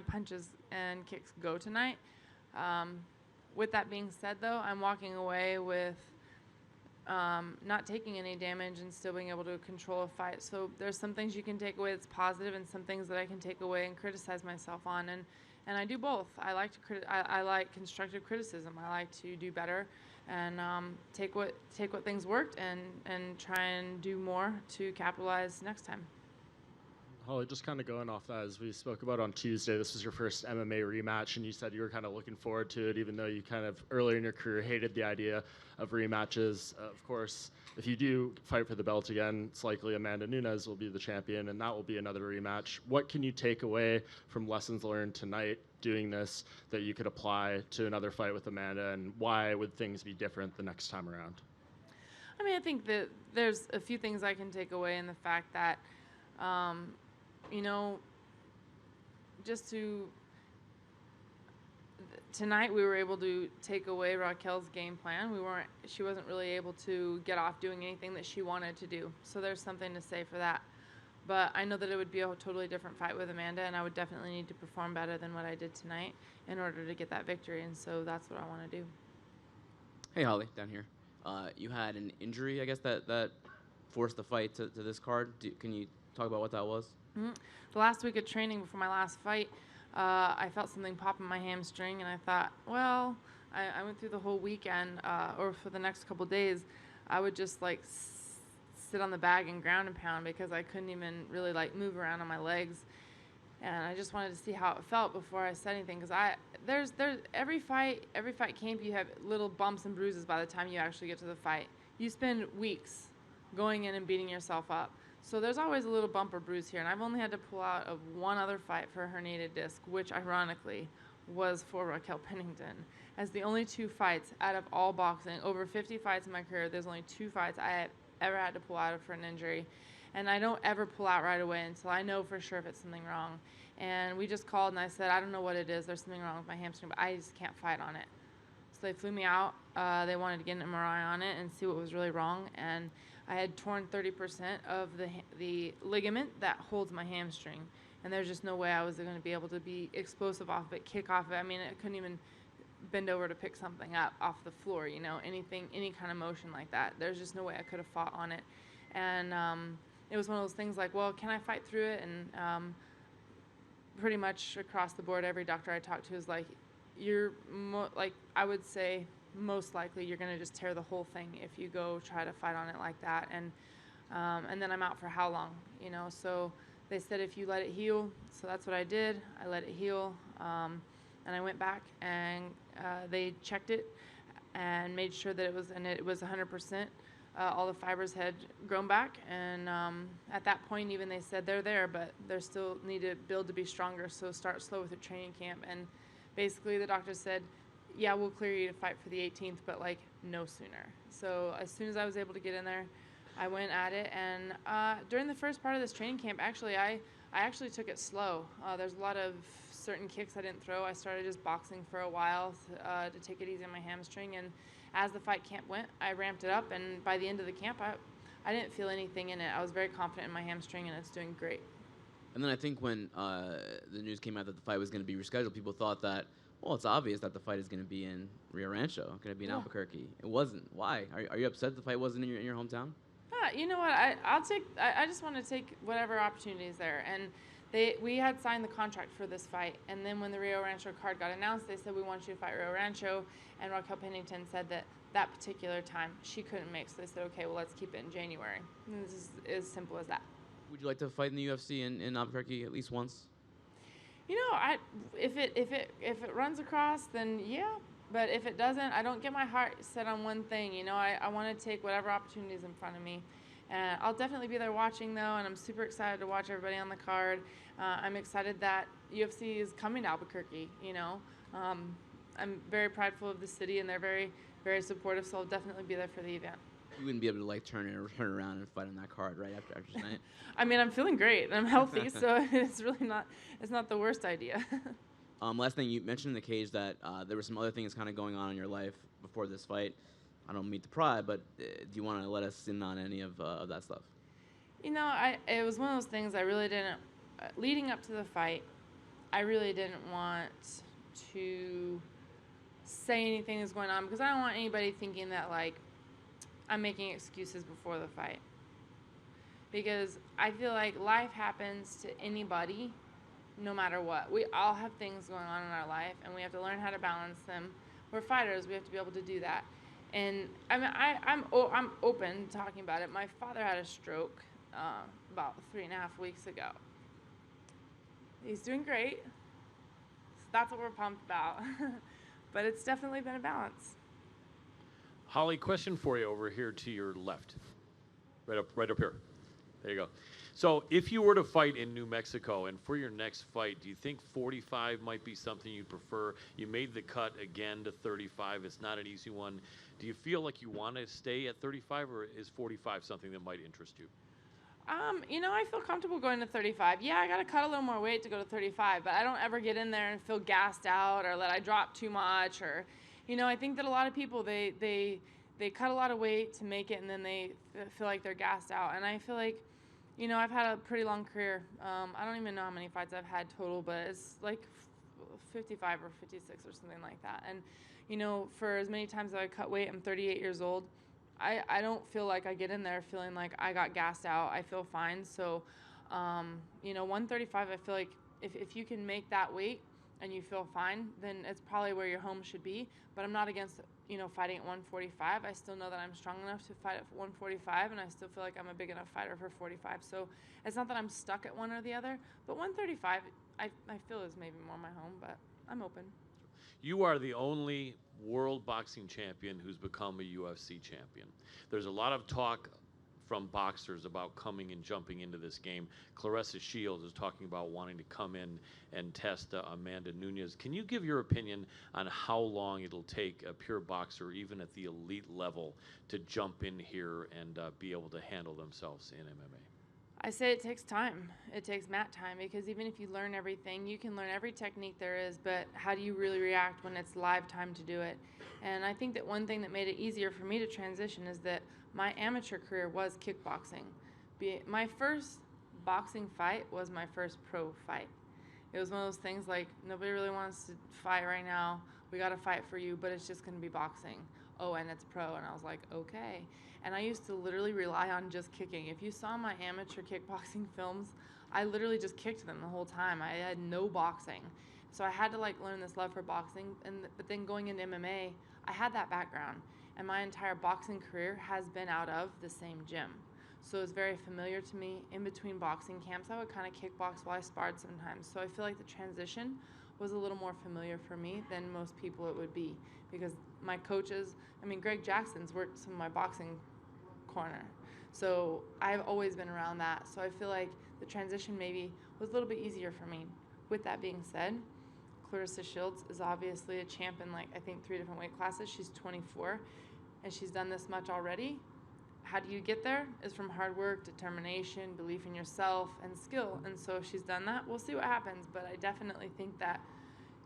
punches and kicks go tonight. With that being said, though, I'm walking away with not taking any damage and still being able to control a fight. So there's some things you can take away that's positive, and some things that I can take away and criticize myself on. And I do both. I like I like constructive criticism. I like to do better and take what things worked and try and do more to capitalize next time.
Holly, just kind of going off that, as we spoke about on Tuesday, this was your first MMA rematch, and you said you were kind of looking forward to it, even though you kind of earlier in your career hated the idea of rematches. Of course, if you do fight for the belt again, it's likely Amanda Nunes will be the champion, and that will be another rematch. What can you take away from lessons learned tonight doing this that you could apply to another fight with Amanda, and why would things be different the next time around?
I mean, I think that there's a few things I can take away in the fact that tonight we were able to take away Raquel's game plan. She wasn't really able to get off doing anything that she wanted to do. So there's something to say for that. But I know that it would be a totally different fight with Amanda, and I would definitely need to perform better than what I did tonight in order to get that victory. And so that's what I want to do.
Hey, Holly, down here. You had an injury, I guess, that forced the fight to this card. Can you talk about what that was?
Mm-hmm. The last week of training before my last fight, I felt something pop in my hamstring, and I thought, well, I went through the whole weekend, or for the next couple days, I would just sit on the bag and ground and pound because I couldn't even really move around on my legs, and I just wanted to see how it felt before I said anything. Because there's every fight camp, you have little bumps and bruises by the time you actually get to the fight. You spend weeks going in and beating yourself up. So there's always a little bump or bruise here, and I've only had to pull out of one other fight for a herniated disc, which ironically was for Raquel Pennington. As the only 2 fights out of all boxing, over 50 fights in my career, there's only 2 fights I have ever had to pull out of for an injury. And I don't ever pull out right away until I know for sure if it's something wrong. And we just called, and I said, I don't know what it is. There's something wrong with my hamstring, but I just can't fight on it. So they flew me out. They wanted to get an MRI on it and see what was really wrong. And I had torn 30% of the ligament that holds my hamstring. And there's just no way I was going to be able to be explosive off of it, kick off of it. I mean, I couldn't even bend over to pick something up off the floor, you know, anything, any kind of motion like that. There's just no way I could have fought on it. And it was one of those things like, well, can I fight through it? And pretty much across the board, every doctor I talked to is like, I would say most likely you're going to just tear the whole thing if you go try to fight on it like that. And then I'm out for how long, you know? So they said if you let it heal, so that's what I did. I let it heal, and I went back and they checked it and made sure that it was 100%. All the fibers had grown back, and at that point even they said they're there, but they still need to build to be stronger, so start slow with your training camp. And basically the doctor said, yeah, we'll clear you to fight for the 18th, but like no sooner. So as soon as I was able to get in there, I went at it. And during the first part of this training camp, actually, I actually took it slow. There's a lot of certain kicks I didn't throw. I started just boxing for a while to take it easy on my hamstring. And as the fight camp went, I ramped it up. And by the end of the camp, I didn't feel anything in it. I was very confident in my hamstring, and it's doing great.
And then I think when the news came out that the fight was going to be rescheduled, people thought that, well, it's obvious that the fight is going to be in Rio Rancho, going to be in Albuquerque. It wasn't. Why? Are you upset the fight wasn't in your hometown?
You know what? I just want to take whatever opportunity is there. And we had signed the contract for this fight, and then when the Rio Rancho card got announced, they said we want you to fight Rio Rancho, and Raquel Pennington said that particular time she couldn't make, so they said, okay, well, let's keep it in January. And this is as simple as that.
Would you like to fight in the UFC in Albuquerque at least once?
You know, if it runs across, then yeah. But if it doesn't, I don't get my heart set on one thing. You know, I want to take whatever opportunities in front of me. And I'll definitely be there watching, though, and I'm super excited to watch everybody on the card. I'm excited that UFC is coming to Albuquerque, you know. I'm very prideful of the city, and they're very, very supportive, so I'll definitely be there for the event.
You wouldn't be able to, like, turn around and fight on that card right after tonight?
I mean, I'm feeling great, and I'm healthy, so it's really not the worst idea.
Last thing, you mentioned in the cage that there were some other things kind of going on in your life before this fight. I don't mean to pry, but do you want to let us in on any of that stuff?
You know, it was one of those things I really didn't, leading up to the fight, I really didn't want to say anything that's going on, because I don't want anybody thinking that, like, I'm making excuses before the fight. Because I feel like life happens to anybody, no matter what. We all have things going on in our life, and we have to learn how to balance them. We're fighters. We have to be able to do that. And I mean, I'm open talking about it. My father had a stroke about 3.5 weeks ago. He's doing great. So that's what we're pumped about. But it's definitely been a balance.
Holly, question for you over here to your left. Right up here. There you go. So if you were to fight in New Mexico, and for your next fight, do you think 45 might be something you'd prefer? You made the cut again to 35. It's not an easy one. Do you feel like you want to stay at 35, or is 45 something that might interest you?
You know, I feel comfortable going to 35. Yeah, I got to cut a little more weight to go to 35, but I don't ever get in there and feel gassed out or that I drop too much, or, you know, I think that a lot of people, they cut a lot of weight to make it, and then they feel like they're gassed out. And I feel like, you know, I've had a pretty long career. I don't even know how many fights I've had total, but it's like 55 or 56 or something like that. And, you know, for as many times as I cut weight, I'm 38 years old. I don't feel like I get in there feeling like I got gassed out. I feel fine. So, you know, 135, I feel like if you can make that weight and you feel fine, then it's probably where your home should be. But I'm not against, you know, fighting at 145. I still know that I'm strong enough to fight at 145, and I still feel like I'm a big enough fighter for 45. So it's not that I'm stuck at one or the other, but 135, I feel is maybe more my home, but I'm open.
You are the only world boxing champion who's become a UFC champion. There's a lot of talk from boxers about coming and jumping into this game. Clarissa Shields is talking about wanting to come in and test Amanda Nunes. Can you give your opinion on how long it'll take a pure boxer, even at the elite level, to jump in here and be able to handle themselves in MMA?
I say it takes time. It takes mat time, because even if you learn everything, you can learn every technique there is, but how do you really react when it's live time to do it? And I think that one thing that made it easier for me to transition is that my amateur career was kickboxing. My first boxing fight was my first pro fight. It was one of those things like, nobody really wants to fight right now. We got to fight for you, but it's just going to be boxing. Oh, and it's pro. And I was like, okay. And I used to literally rely on just kicking. If you saw my amateur kickboxing films, I literally just kicked them the whole time. I had no boxing. So I had to like learn this love for boxing. But then going into MMA, I had that background. And my entire boxing career has been out of the same gym. So it's very familiar to me. In between boxing camps, I would kind of kickbox while I sparred sometimes. So I feel like the transition was a little more familiar for me than most people it would be. Because my coaches, Greg Jackson's worked some of my boxing corner. So I've always been around that. So I feel like the transition maybe was a little bit easier for me. With that being said, Clarissa Shields is obviously a champ in I think 3 different weight classes. She's 24 and she's done this much already. How do you get there? Is from hard work, determination, belief in yourself, and skill. And so if she's done that, we'll see what happens. But I definitely think that,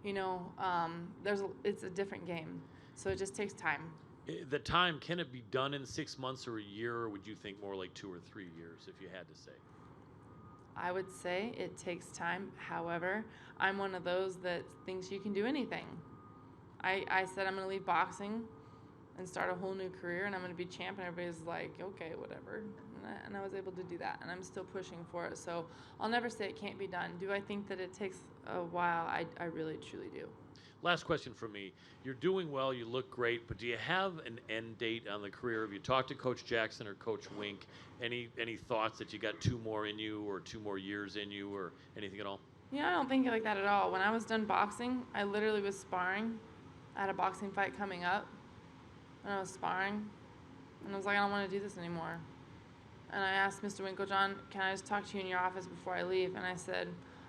it's a different game. So it just takes time.
The time, can it be done in 6 months or a year, or would you think more like 2 or 3 years if you had to say?
I would say it takes time. However, I'm one of those that thinks you can do anything. I said I'm going to leave boxing and start a whole new career, and I'm going to be champ, and everybody's like, okay, whatever. And I was able to do that, and I'm still pushing for it. So I'll never say it can't be done. Do I think that it takes a while? I really, truly do.
Last question for me. You're doing well, you look great, but do you have an end date on the career? Have you talked to Coach Jackson or Coach Wink? Any thoughts that you got 2 more in you or 2 more years in you or anything at all?
Yeah, I don't think like that at all. When I was done boxing, I literally was sparring. I had a boxing fight coming up, and I was sparring, and I was like, I don't want to do this anymore. And I asked Mr. Winklejohn, can I just talk to you in your office before I leave? And I said,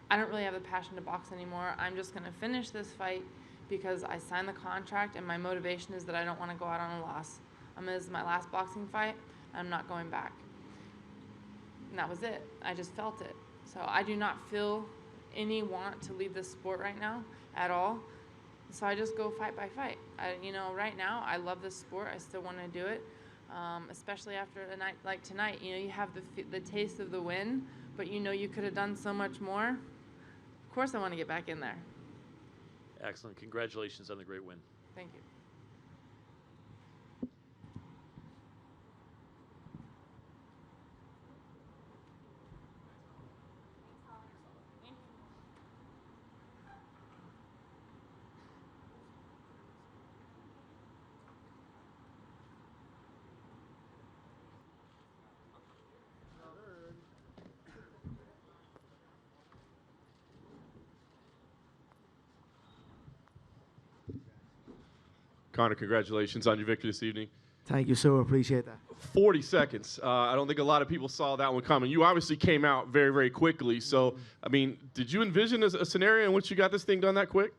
I don't really have the passion to box anymore. I'm just going to finish this fight because I signed the contract, and my motivation is that I don't want to go out on a loss. This is my last boxing fight. I'm not going back. And that was it. I just felt it. So I do not feel any want to leave this sport right now at all. So I just go fight by fight. Right now, I love this sport. I still want to do it, especially after a night like tonight. You have the taste of the win, but you could have done so much more. Of course, I want to get back in there.
Excellent. Congratulations on the great win.
Thank you.
Conor, congratulations on your victory this evening.
Thank you, sir. Appreciate that. 40
seconds. I don't think a lot of people saw that one coming. You obviously came out very, very quickly. So, did you envision a scenario in which you got this thing done that quick?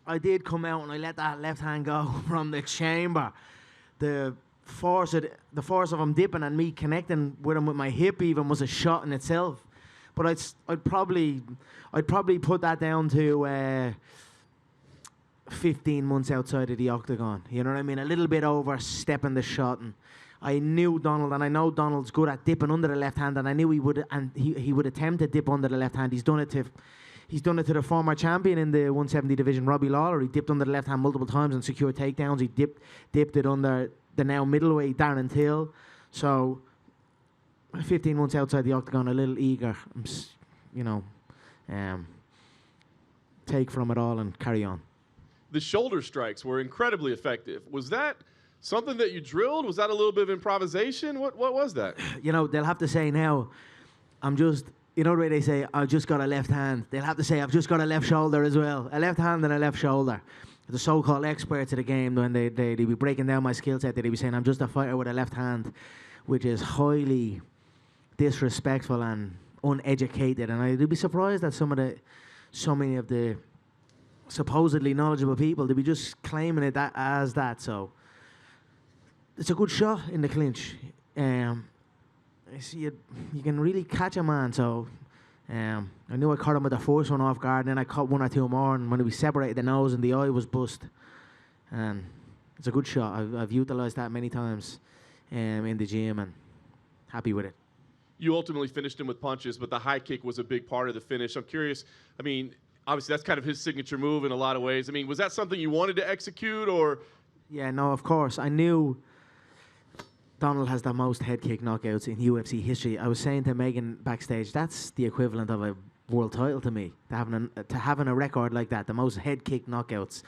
I did come out and I let that left hand go from the chamber. The force of him dipping and me connecting with him with my hip even was a shot in itself. But I'd probably put that down to 15 months outside of the octagon. You know what I mean? A little bit overstepping the shot. And I knew Donald, and I know Donald's good at dipping under the left hand, and I knew he would, and he would attempt to dip under the left hand. He's done it to the former champion in the 170 division, Robbie Lawler. He dipped under the left hand multiple times and secured takedowns. He dipped it under the now middleweight Darren Till. So 15 months outside the octagon, a little eager, take from it all and carry on.
The shoulder strikes were incredibly effective. Was that something that you drilled? Was that a little bit of improvisation? What was that?
They'll have to say now, the way they say, I've just got a left hand. They'll have to say, I've just got a left shoulder as well. A left hand and a left shoulder. The so-called experts of the game, when they'd be breaking down my skill set, they'd be saying, I'm just a fighter with a left hand, which is highly disrespectful and uneducated. And I'd be surprised that so many of the supposedly knowledgeable people, they'd be just claiming it as that. So it's a good shot in the clinch. I see you can really catch a man. So I knew I caught him with the first one off guard, and then I caught 1 or 2 more, and when we separated, the nose and the eye was bust. And it's a good shot. I've utilised that many times in the gym, and happy with it.
You ultimately finished him with punches, but the high kick was a big part of the finish. I'm curious, I mean, obviously that's kind of his signature move in a lot of ways. I mean, was that something you wanted to execute, or?
Yeah, no, of course. I knew Donald has the most head kick knockouts in UFC history. I was saying to Megan backstage, that's the equivalent of a world title to me, to having a record like that, the most head kick knockouts.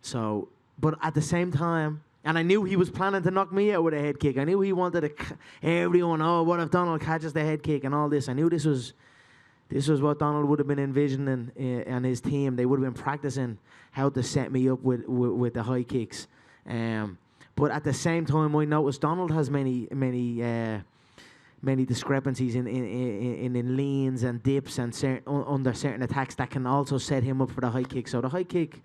So, but at the same time, and I knew he was planning to knock me out with a head kick. I knew he wanted to everyone, oh, what if Donald catches the head kick and all this. I knew this was what Donald would have been envisioning, and his team. They would have been practicing how to set me up with the high kicks. But at the same time, I noticed Donald has many discrepancies in leans and dips and under certain attacks that can also set him up for the high kick. So the high kick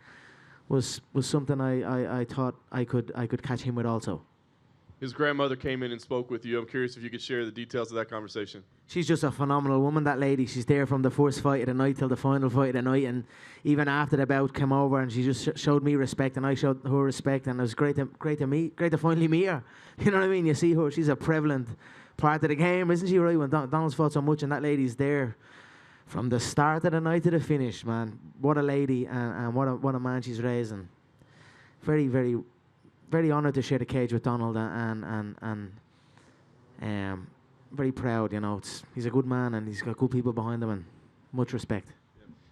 was something I thought I could catch him with also.
His grandmother came in and spoke with you. I'm curious if you could share the details of that conversation.
She's just a phenomenal woman, that lady. She's there from the first fight of the night till the final fight of the night, and even after the bout came over, and she just showed me respect, and I showed her respect, and it was great to finally meet her. You know what I mean? You see her; she's a prevalent part of the game, isn't she? Right? When Donald's fought so much, and that lady's there from the start of the night to the finish, man. What a lady, and what a man she's raising. Very, very, very honoured to share the cage with Donald, and very proud. You know, he's a good man, and he's got good people behind him, and much respect.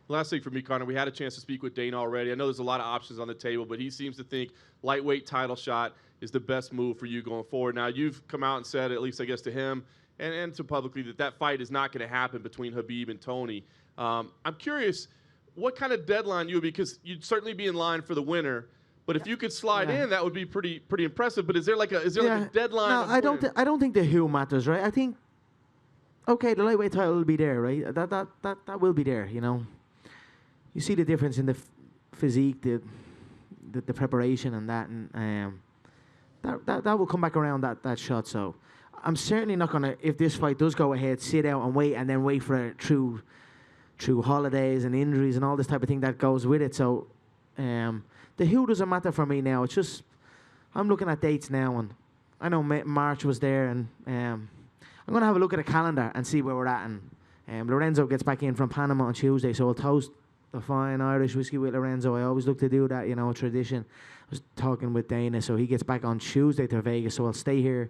Last thing for me, Conor, we had a chance to speak with Dana already. I know there's a lot of options on the table, but he seems to think lightweight title shot is the best move for you going forward. Now, you've come out and said, at least I guess to him and to publicly, that fight is not going to happen between Habib and Tony. I'm curious, what kind of deadline because you'd certainly be in line for the winner, but if you could slide in, that would be pretty impressive. But is there like a deadline?
No, I don't think the who matters, right? I think, okay, the lightweight title will be there, right? That will be there, you know. You see the difference in the physique, the preparation, and that, and that will come back around that shot. So I'm certainly not gonna, if this fight does go ahead, sit out and wait, and then wait for it through holidays and injuries and all this type of thing that goes with it. So the who doesn't matter for me now. It's just I'm looking at dates now, and I know March was there, and I'm gonna have a look at the calendar and see where we're at. And Lorenzo gets back in from Panama on Tuesday, so I'll toast a fine Irish whiskey with Lorenzo. I always look to do that, you know, a tradition. I was talking with Dana, so he gets back on Tuesday to Vegas, so I'll stay here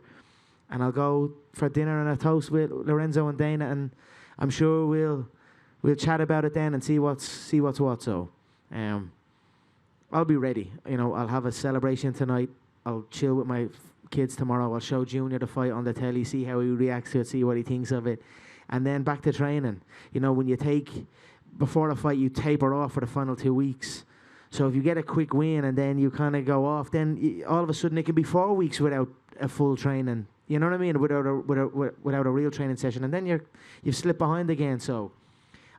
and I'll go for dinner and a toast with Lorenzo and Dana, and I'm sure we'll chat about it then and see what's what. So I'll be ready. You know, I'll have a celebration tonight. I'll chill with my kids tomorrow. I'll show Junior the fight on the telly, see how he reacts to it, see what he thinks of it, and then back to training. You know, when you before the fight, you taper off for the final 2 weeks. So if you get a quick win and then you kind of go off, then all of a sudden it can be 4 weeks without a full training. You know what I mean? Without a real training session, and then you've slipped behind again. So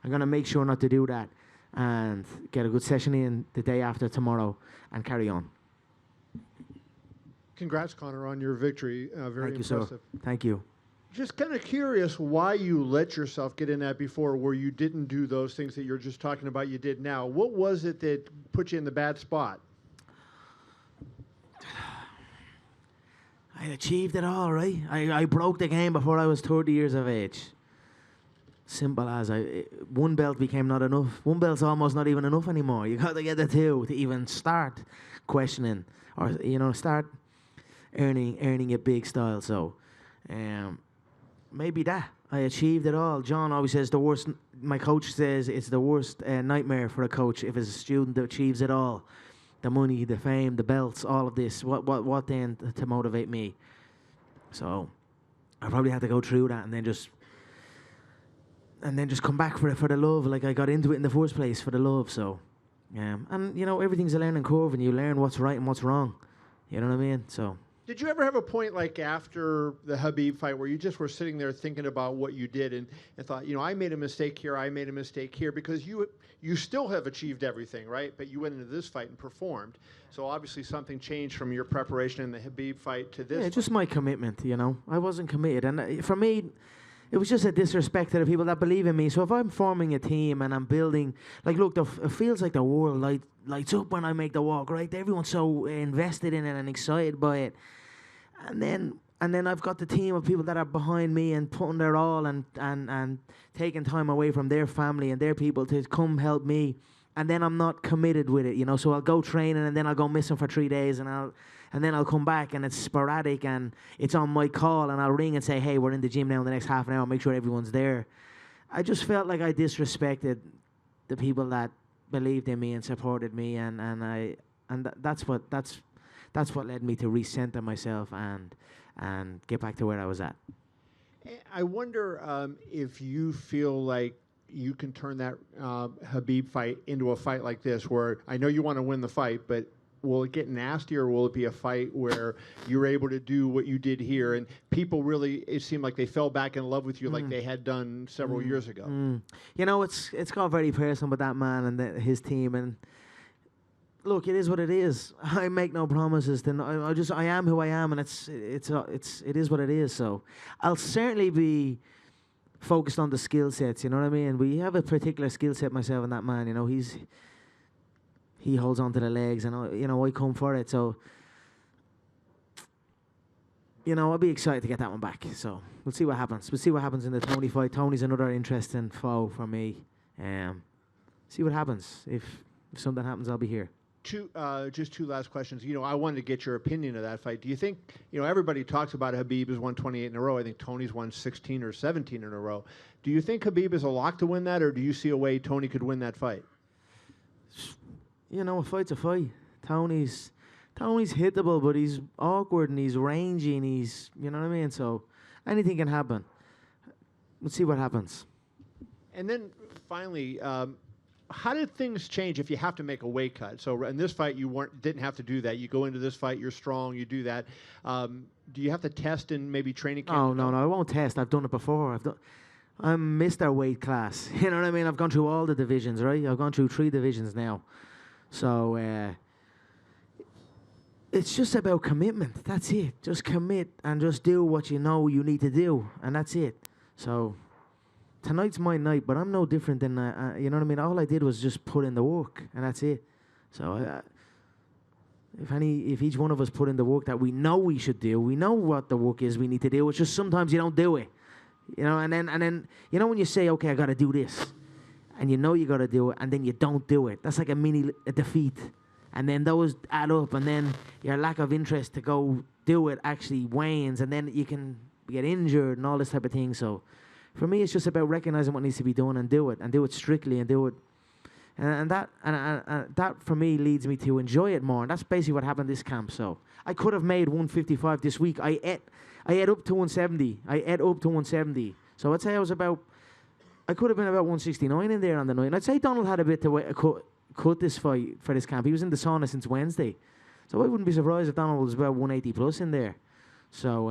I'm gonna make sure not to do that and get a good session in the day after tomorrow and carry on.
Congrats, Conor, on your victory. Very
Thank
impressive.
You, sir. Thank you.
Just kind of curious why you let yourself get in that before, where you didn't do those things that you're just talking about you did now. What was it that put you in the bad spot?
I achieved it all, right? I broke the game before I was 30 years of age. Simple as one belt became not enough. One belt's almost not even enough anymore. You got to get the two to even start questioning, or start earning a big style. So, maybe that I achieved it all. John always says my coach says it's the worst nightmare for a coach if his student achieves it all. The money, the fame, the belts, all of this. What then to motivate me? So I probably had to go through that and then just come back for the love. Like I got into it in the first place for the love. So and everything's a learning curve, and you learn what's right and what's wrong. You know what I mean? So.
Did you ever have a point like after the Habib fight where you just were sitting there thinking about what you did and thought, I made a mistake here, I made a mistake here, because you still have achieved everything, right? But you went into this fight and performed. So obviously something changed from your preparation in the Habib fight to this.
Yeah, just my commitment, I wasn't committed. And for me, it was just a disrespect to the people that believe in me. So if I'm forming a team and I'm building, look, it feels like the world lights up when I make the walk, right? Everyone's so invested in it and excited by it. And then and then I've got the team of people that are behind me and putting their all and taking time away from their family and their people to come help me. And then I'm not committed with it, you know. So I'll go training and then I'll go missing for 3 days and then I'll come back and it's sporadic and it's on my call and I'll ring and say, hey, we're in the gym now in the next half an hour. Make sure everyone's there. I just felt like I disrespected the people that believed in me and supported me, that's what led me to recenter myself and get back to where I was at.
I wonder if you feel like you can turn that Habib fight into a fight like this, where I know you want to win the fight, but will it get nasty, or will it be a fight where you're able to do what you did here and people really, it seemed like they fell back in love with you like they had done several years ago?
You know, it's got very personal with that man and his team, and look, it is what it is. I make no promises. I am who I am, and it is what it is. So I'll certainly be focused on the skill sets. You know what I mean? We have a particular skill set, myself and that man. You know, he holds on to the legs, and I come for it. So I'll be excited to get that one back. So we'll see what happens. We'll see what happens in the Tony fight. Tony's another interesting foe for me. See what happens. If something happens, I'll be here.
Just two last questions. I wanted to get your opinion of that fight. Do you think, everybody talks about Habib has won 28 in a row. I think Tony's won 16 or 17 in a row. Do you think Habib is a lock to win that, or do you see a way Tony could win that fight?
A fight's a fight. Tony's hittable, but he's awkward and he's rangy and he's, you know what I mean? So anything can happen. We'll see what happens.
And then finally, how did things change if you have to make a weight cut? So in this fight, you didn't have to do that. You go into this fight, you're strong, you do that. Do you have to test in maybe training camp?
Oh, no, I won't test. I've done it before. I'm Mr. Weight Class. You know what I mean? I've gone through all the divisions, right? I've gone through 3 divisions now. So it's just about commitment. That's it. Just commit and just do what you know you need to do, and that's it. So tonight's my night, but I'm no different than, you know what I mean? All I did was just put in the work, and that's it. So if each one of us put in the work that we know we should do, we know what the work is we need to do. It's just sometimes you don't do it, and then when you say, okay, I got to do this, and you got to do it, and then you don't do it. That's like a defeat, and then those add up, and then your lack of interest to go do it actually wanes, and then you can get injured and all this type of thing. So for me, it's just about recognizing what needs to be done and do it strictly, and do it. And that for me leads me to enjoy it more. And that's basically what happened this camp. So I could have made 155 this week. I ate up to 170. So I'd say I could have been about 169 in there on the night. And I'd say Donald had a bit to cut this fight for this camp. He was in the sauna since Wednesday. So I wouldn't be surprised if Donald was about 180 plus in there. So,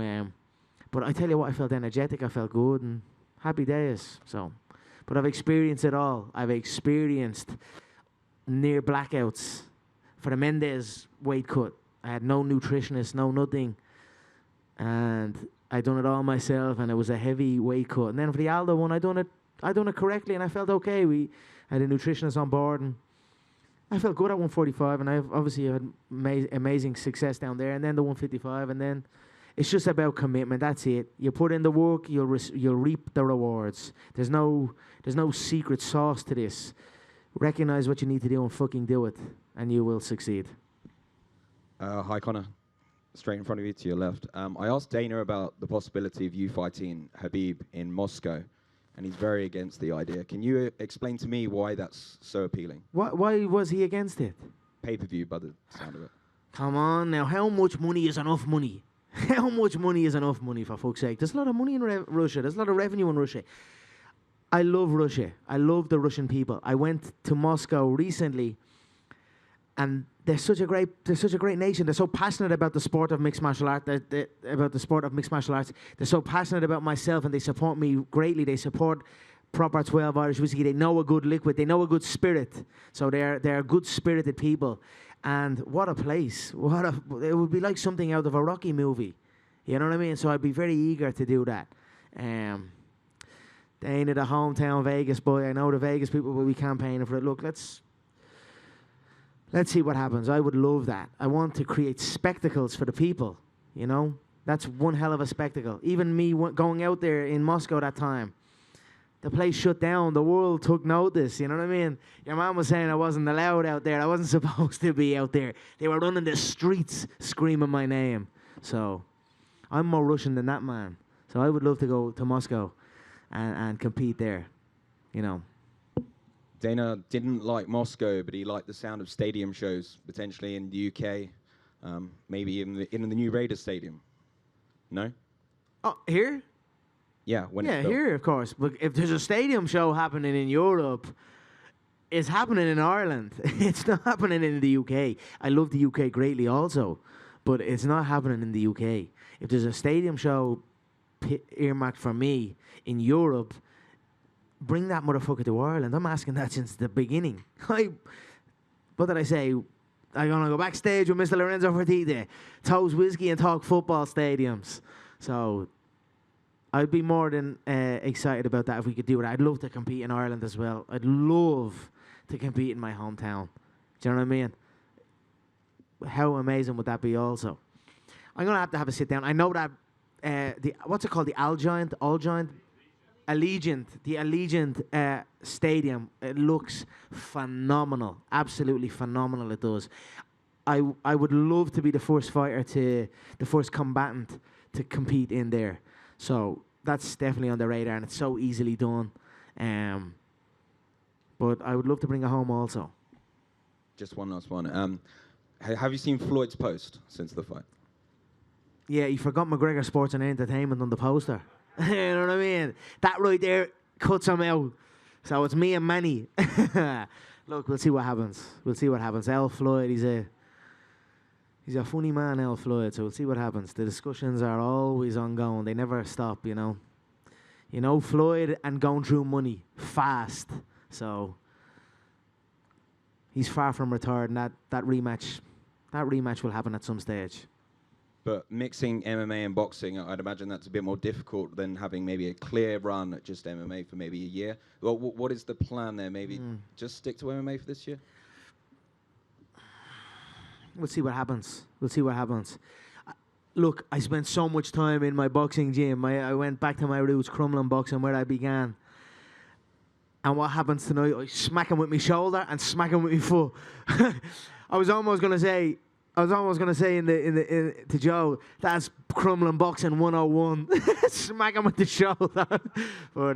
but I tell you what, I felt energetic. I felt good and happy days. So, but I've experienced it all. I've experienced near blackouts for the Mendez weight cut. I had no nutritionist, no nothing. And I done it all myself, and it was a heavy weight cut. And then for the Aldo one, I done it correctly, and I felt okay. We had a nutritionist on board, and I felt good at 145, and I've obviously had amazing success down there. And then the 155, and then it's just about commitment. That's it. You put in the work, you'll reap the rewards. There's no secret sauce to this. Recognize what you need to do and fucking do it, and you will succeed.
Hi, Conor. Straight in front of you to your left. I asked Dana about the possibility of you fighting Habib in Moscow, and he's very against the idea. Can you explain to me why that's so appealing?
Why was he against it?
Pay-per-view, by the sound of it.
Come on now, how much money is enough money? How much money is enough money, for fuck's sake? There's a lot of money in Russia. There's a lot of revenue in Russia. I love Russia. I love the Russian people. I went to Moscow recently, and they're such a great nation. They're so passionate about the sport of mixed martial art. They're so passionate about myself, and they support me greatly. They support proper 12 Irish whiskey. They know a good liquid. They know a good spirit. So they're good-spirited people. And what a place. It would be like something out of a Rocky movie. You know what I mean? So I'd be very eager to do that. Dana, the hometown Vegas boy. I know the Vegas people will be campaigning for it. Look, let's see what happens. I would love that. I want to create spectacles for the people, That's one hell of a spectacle. Even me going out there in Moscow that time, the place shut down. The world took notice. You know what I mean? Your mom was saying I wasn't allowed out there. I wasn't supposed to be out there. They were running the streets screaming my name. So I'm more Russian than that man. So I would love to go to Moscow and compete there. You know.
Dana didn't like Moscow, but he liked the sound of stadium shows, potentially in the UK, maybe in the new Raiders stadium. No?
Oh, here?
Yeah,
yeah, here, of course. But if there's a stadium show happening in Europe, it's happening in Ireland. It's not happening in the UK. I love the UK greatly also, but it's not happening in the UK. If there's a stadium show earmarked for me in Europe, bring that motherfucker to Ireland. I'm asking that since the beginning. What did I say? I'm going to go backstage with Mr. Lorenzo Fertitta, toast whiskey and talk football stadiums. So I'd be more than excited about that if we could do it. I'd love to compete in Ireland as well. I'd love to compete in my hometown. Do you know what I mean? How amazing would that be also? I'm going to have a sit down. I know that, what's it called? The Allegiant Stadium. It looks phenomenal. Absolutely phenomenal it does. I would love to be the first combatant to compete in there. So that's definitely on the radar, and it's so easily done. But I would love to bring it home also.
Just one last one. Have you seen Floyd's post since the fight?
Yeah, he forgot McGregor Sports and Entertainment on the poster. You know what I mean? That right there cuts him out. So it's me and Manny. Look, we'll see what happens. El Floyd, he's a funny man, El Floyd, so we'll see what happens. The discussions are always ongoing. They never stop, you know. You know, Floyd and going through money fast. So he's far from retired, and that rematch will happen at some stage.
But mixing MMA and boxing, I'd imagine that's a bit more difficult than having maybe a clear run at just MMA for maybe a year. Well, what is the plan there? Maybe just stick to MMA for this year?
We'll see what happens. Look, I spent so much time in my boxing gym. I went back to my roots, Crumlin boxing, where I began. And what happens tonight? I smack him with my shoulder and smack him with my foot. I was almost gonna say to Joe, that's Crumlin boxing 101. Smack him with the shoulder. But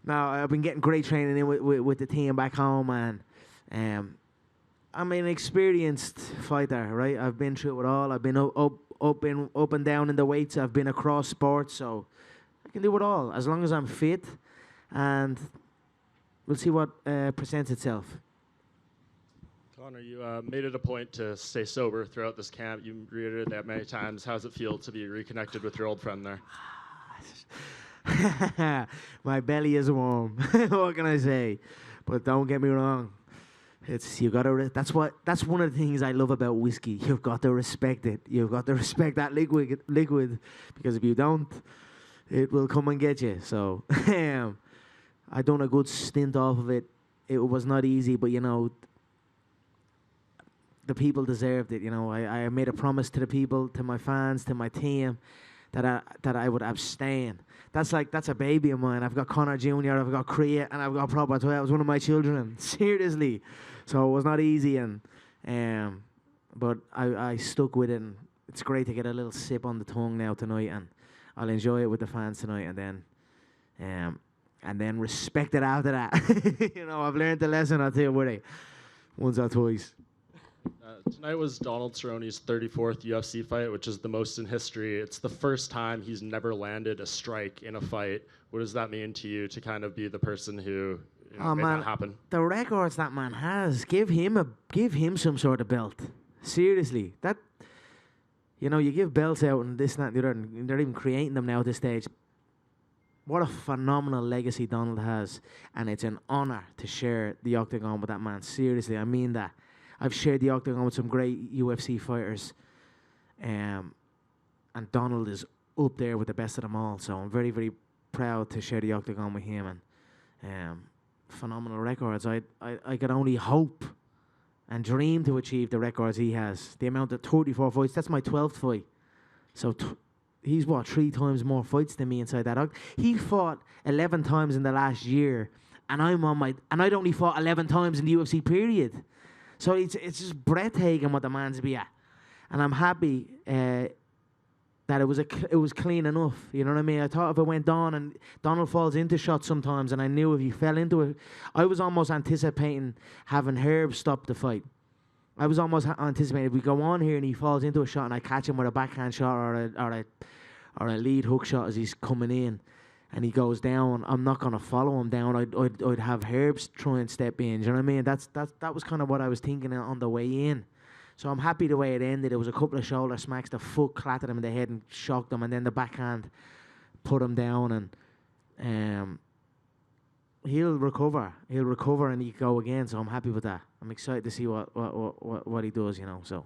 no, I've been getting great training in with the team back home, and I'm an experienced fighter, right? I've been through it all. I've been up and down in the weights. I've been across sports, so I can do it all as long as I'm fit, and we'll see what presents itself.
Conor, you made it a point to stay sober throughout this camp. You reiterated that many times. How does it feel to be reconnected with your old friend there?
My belly is warm. What can I say? But don't get me wrong. That's one of the things I love about whiskey. You've got to respect it. You've got to respect that liquid, because if you don't, it will come and get you. So I done a good stint off of it. It was not easy, but you know, the people deserved it. You know, I made a promise to the people, to my fans, to my team, that I would abstain. That's a baby of mine. I've got Conor Jr., I've got Kriya, and I've got Prabhat. That was one of my children. Seriously. So it was not easy, but I stuck with it, and it's great to get a little sip on the tongue now tonight, and I'll enjoy it with the fans tonight, and then respect it after that. You know, I've learned the lesson, I'll tell you what, once or twice.
Tonight was Donald Cerrone's 34th UFC fight, which is the most in history. It's the first time he's never landed a strike in a fight. What does that mean to you to kind of be the person who made that happen?
The records that man has, give him some sort of belt. Seriously, that, you know, you give belts out and this, that, and the other, and they're even creating them now at this stage. What a phenomenal legacy Donald has, and it's an honor to share the octagon with that man. Seriously, I mean that. I've shared the octagon with some great UFC fighters, and Donald is up there with the best of them all. So I'm very, very proud to share the octagon with him, and phenomenal records. I could only hope and dream to achieve the records he has. The amount of 34 fights, that's my 12th fight. So he's 3 times more fights than me inside that. He fought 11 times in the last year, and I'd only fought 11 times in the UFC period. So it's just breathtaking what the man's be at, and I'm happy that it was clean enough. You know what I mean? I thought if it went down, and Donald falls into shots sometimes, and I knew if he fell into it, I was almost anticipating having Herb stop the fight. I was almost anticipating if we go on here and he falls into a shot and I catch him with a backhand shot or a lead hook shot as he's coming in, and he goes down, I'm not gonna follow him down. I'd have Herbs try and step in. Do you know what I mean? That was kind of what I was thinking on the way in. So I'm happy the way it ended. It was a couple of shoulder smacks. The foot clattered him in the head and shocked him, and then the backhand put him down, and he'll recover. He'll recover and he can go again. So I'm happy with that. I'm excited to see what he does. You know. So.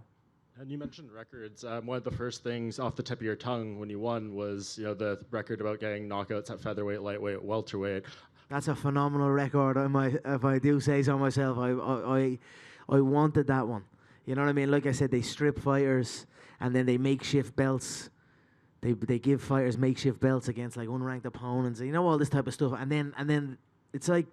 And you mentioned records. One of the first things off the tip of your tongue when you won was, the record about getting knockouts at featherweight, lightweight, welterweight.
That's a phenomenal record. If I do say so myself, I wanted that one. You know what I mean? Like I said, they strip fighters and then they makeshift belts. They give fighters makeshift belts against like unranked opponents. All this type of stuff. And then it's like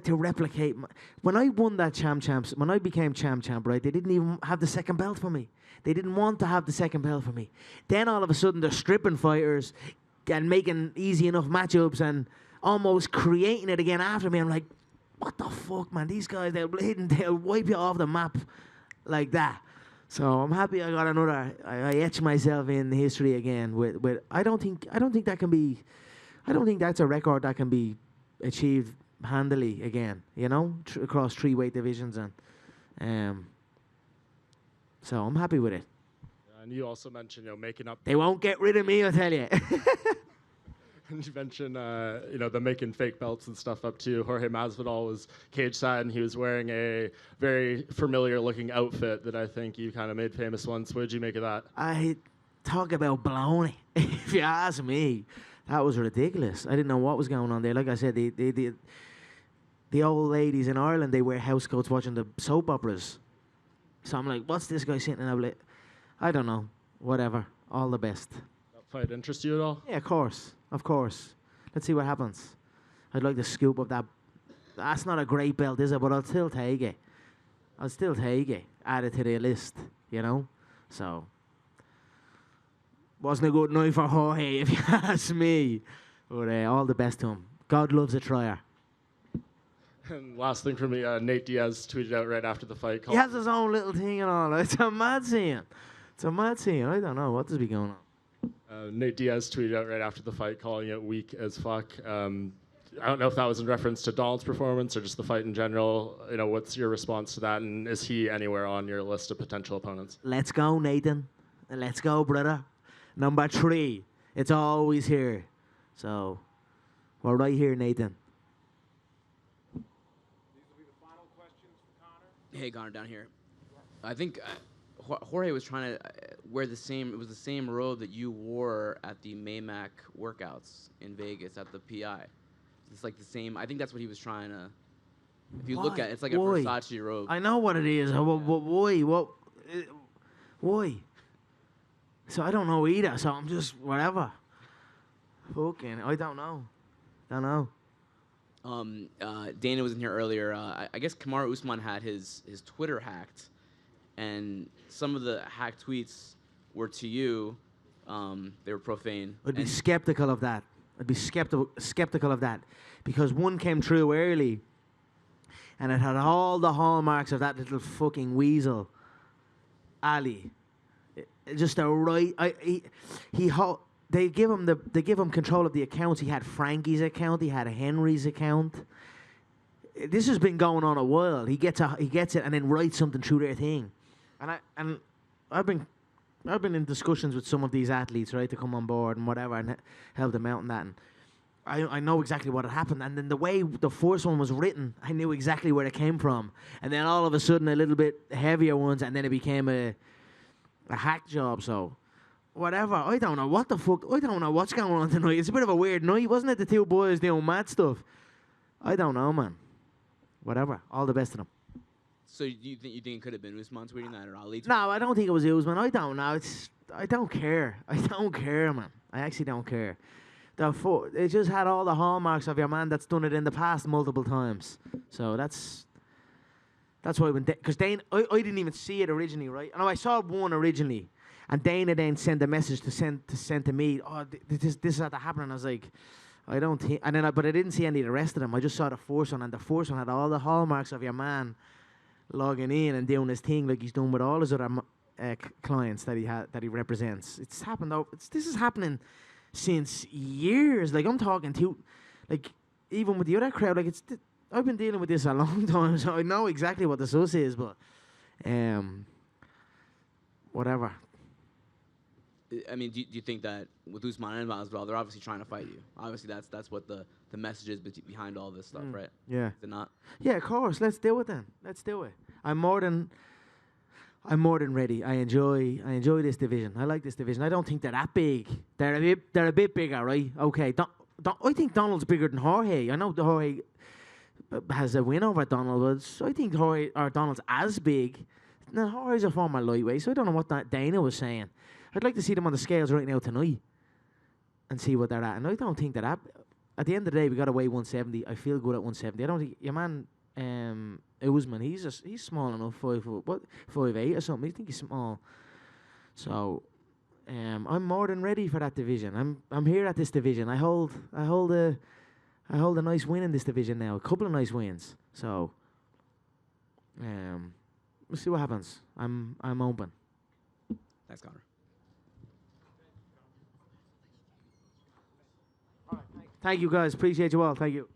to replicate. When I won that champs, when I became champ, right, they didn't even have the second belt for me. They didn't want to have the second belt for me. Then all of a sudden they're stripping fighters and making easy enough matchups and almost creating it again after me. I'm like, what the fuck, man? These guys, they'll wipe you off the map like that. So I'm happy I got another. I etched myself in history again. With I don't think that can be. I don't think that's a record that can be achieved handily again, across 3 weight divisions, and so I'm happy with it.
And you also mentioned, making up.
They won't get rid of me, I tell you.
And you mentioned, the making fake belts and stuff up too. Jorge Masvidal was cage side, and he was wearing a very familiar-looking outfit that I think you kind of made famous once. What did you make of that?
I talk about baloney. If you ask me, that was ridiculous. I didn't know what was going on there. Like I said, the old ladies in Ireland, they wear house coats watching the soap operas. So I'm like, what's this guy sitting in? I don't know. Whatever. All the best.
That fight interest you at all?
Yeah, of course. Of course. Let's see what happens. I'd like to scoop up that. That's not a great belt, is it? But I'll still take it. Add it to the list, So, wasn't a good night for Jorge, if you ask me. But all the best to him. God loves a trier.
And last thing for me, Nate Diaz tweeted out right after the fight.
He has his own little thing and all. It's a mad scene. I don't know what does be going on.
Nate Diaz tweeted out right after the fight, calling it weak as fuck. I don't know if that was in reference to Donald's performance or just the fight in general. What's your response to that? And is he anywhere on your list of potential opponents?
Let's go, Nathan. Let's go, brother. Number 3. It's always here. So, we're right here, Nathan.
Hey, Conor, down here. I think Jorge was trying to wear the same robe that you wore at the Maymac workouts in Vegas at the PI. It's like the same. I think that's what he was trying to. If you look at it, it's like a Versace robe.
I know what it is. Why? So I don't know either. So I'm just whatever. Fucking, I don't know.
Dana was in here earlier. I guess Kamaru Usman had his Twitter hacked, and some of the hacked tweets were to you. They were profane.
I'd be skeptical of that. Because one came through early, and it had all the hallmarks of that little fucking weasel, Ali. Just a right. They give him control of the accounts. He had Frankie's account. He had Henry's account. This has been going on a while. He gets it and then writes something through their thing. And I've been in discussions with some of these athletes, right, to come on board and whatever, and help them out and that. And I know exactly what had happened. And then the way the first one was written, I knew exactly where it came from. And then all of a sudden, a little bit heavier ones, and then it became a hack job. So. Whatever. I don't know what the fuck. I don't know what's going on tonight. It's a bit of a weird night, wasn't it? The 2 boys doing mad stuff. I don't know, man. Whatever. All the best to them.
So you think it could have been Usman tweeting that or Ali?
No, I don't think it was Usman. I don't know. I don't care. I don't care, man. I actually don't care. It just had all the hallmarks of your man that's done it in the past multiple times. So that's why because Dana, I didn't even see it originally, right? I know I saw one originally, and Dana then sent a message to send to me. Oh, this is had to happen, and I was like, I don't think. And then but I didn't see any of the rest of them. I just saw the first one, and the first one had all the hallmarks of your man logging in and doing his thing like he's done with all his other clients that he represents. It's happened. This is happening since years. Like I'm talking to, like even with the other crowd. Like I've been dealing with this a long time, so I know exactly what the sus is. But whatever.
I mean, do you think that with Usman and Masvidal, they're obviously trying to fight you? Obviously, that's what the message is behind all this stuff, right?
Yeah.
Is it not?
Yeah, of course. Let's do it then. Let's do it. I'm more than ready. I enjoy this division. I like this division. I don't think they're that big. They're a bit bigger, right? Okay. I think Donald's bigger than Jorge. I know Jorge has a win over Donald, but I think Donald's as big. Now Jorge's a former lightweight, so I don't know what Dana was saying. I'd like to see them on the scales right now tonight and see what they're at. And I don't think they're at the end of the day, we got to weigh 170. I feel good at 170. I don't think your man Usman, he's small enough, 5'8" or something. I think he's small. So I'm more than ready for that division. I'm here at this division. I hold a nice win in this division now. A couple of nice wins. So we'll see what happens. I'm open.
Thanks, Conor.
Thank you, guys. Appreciate you all. Thank you.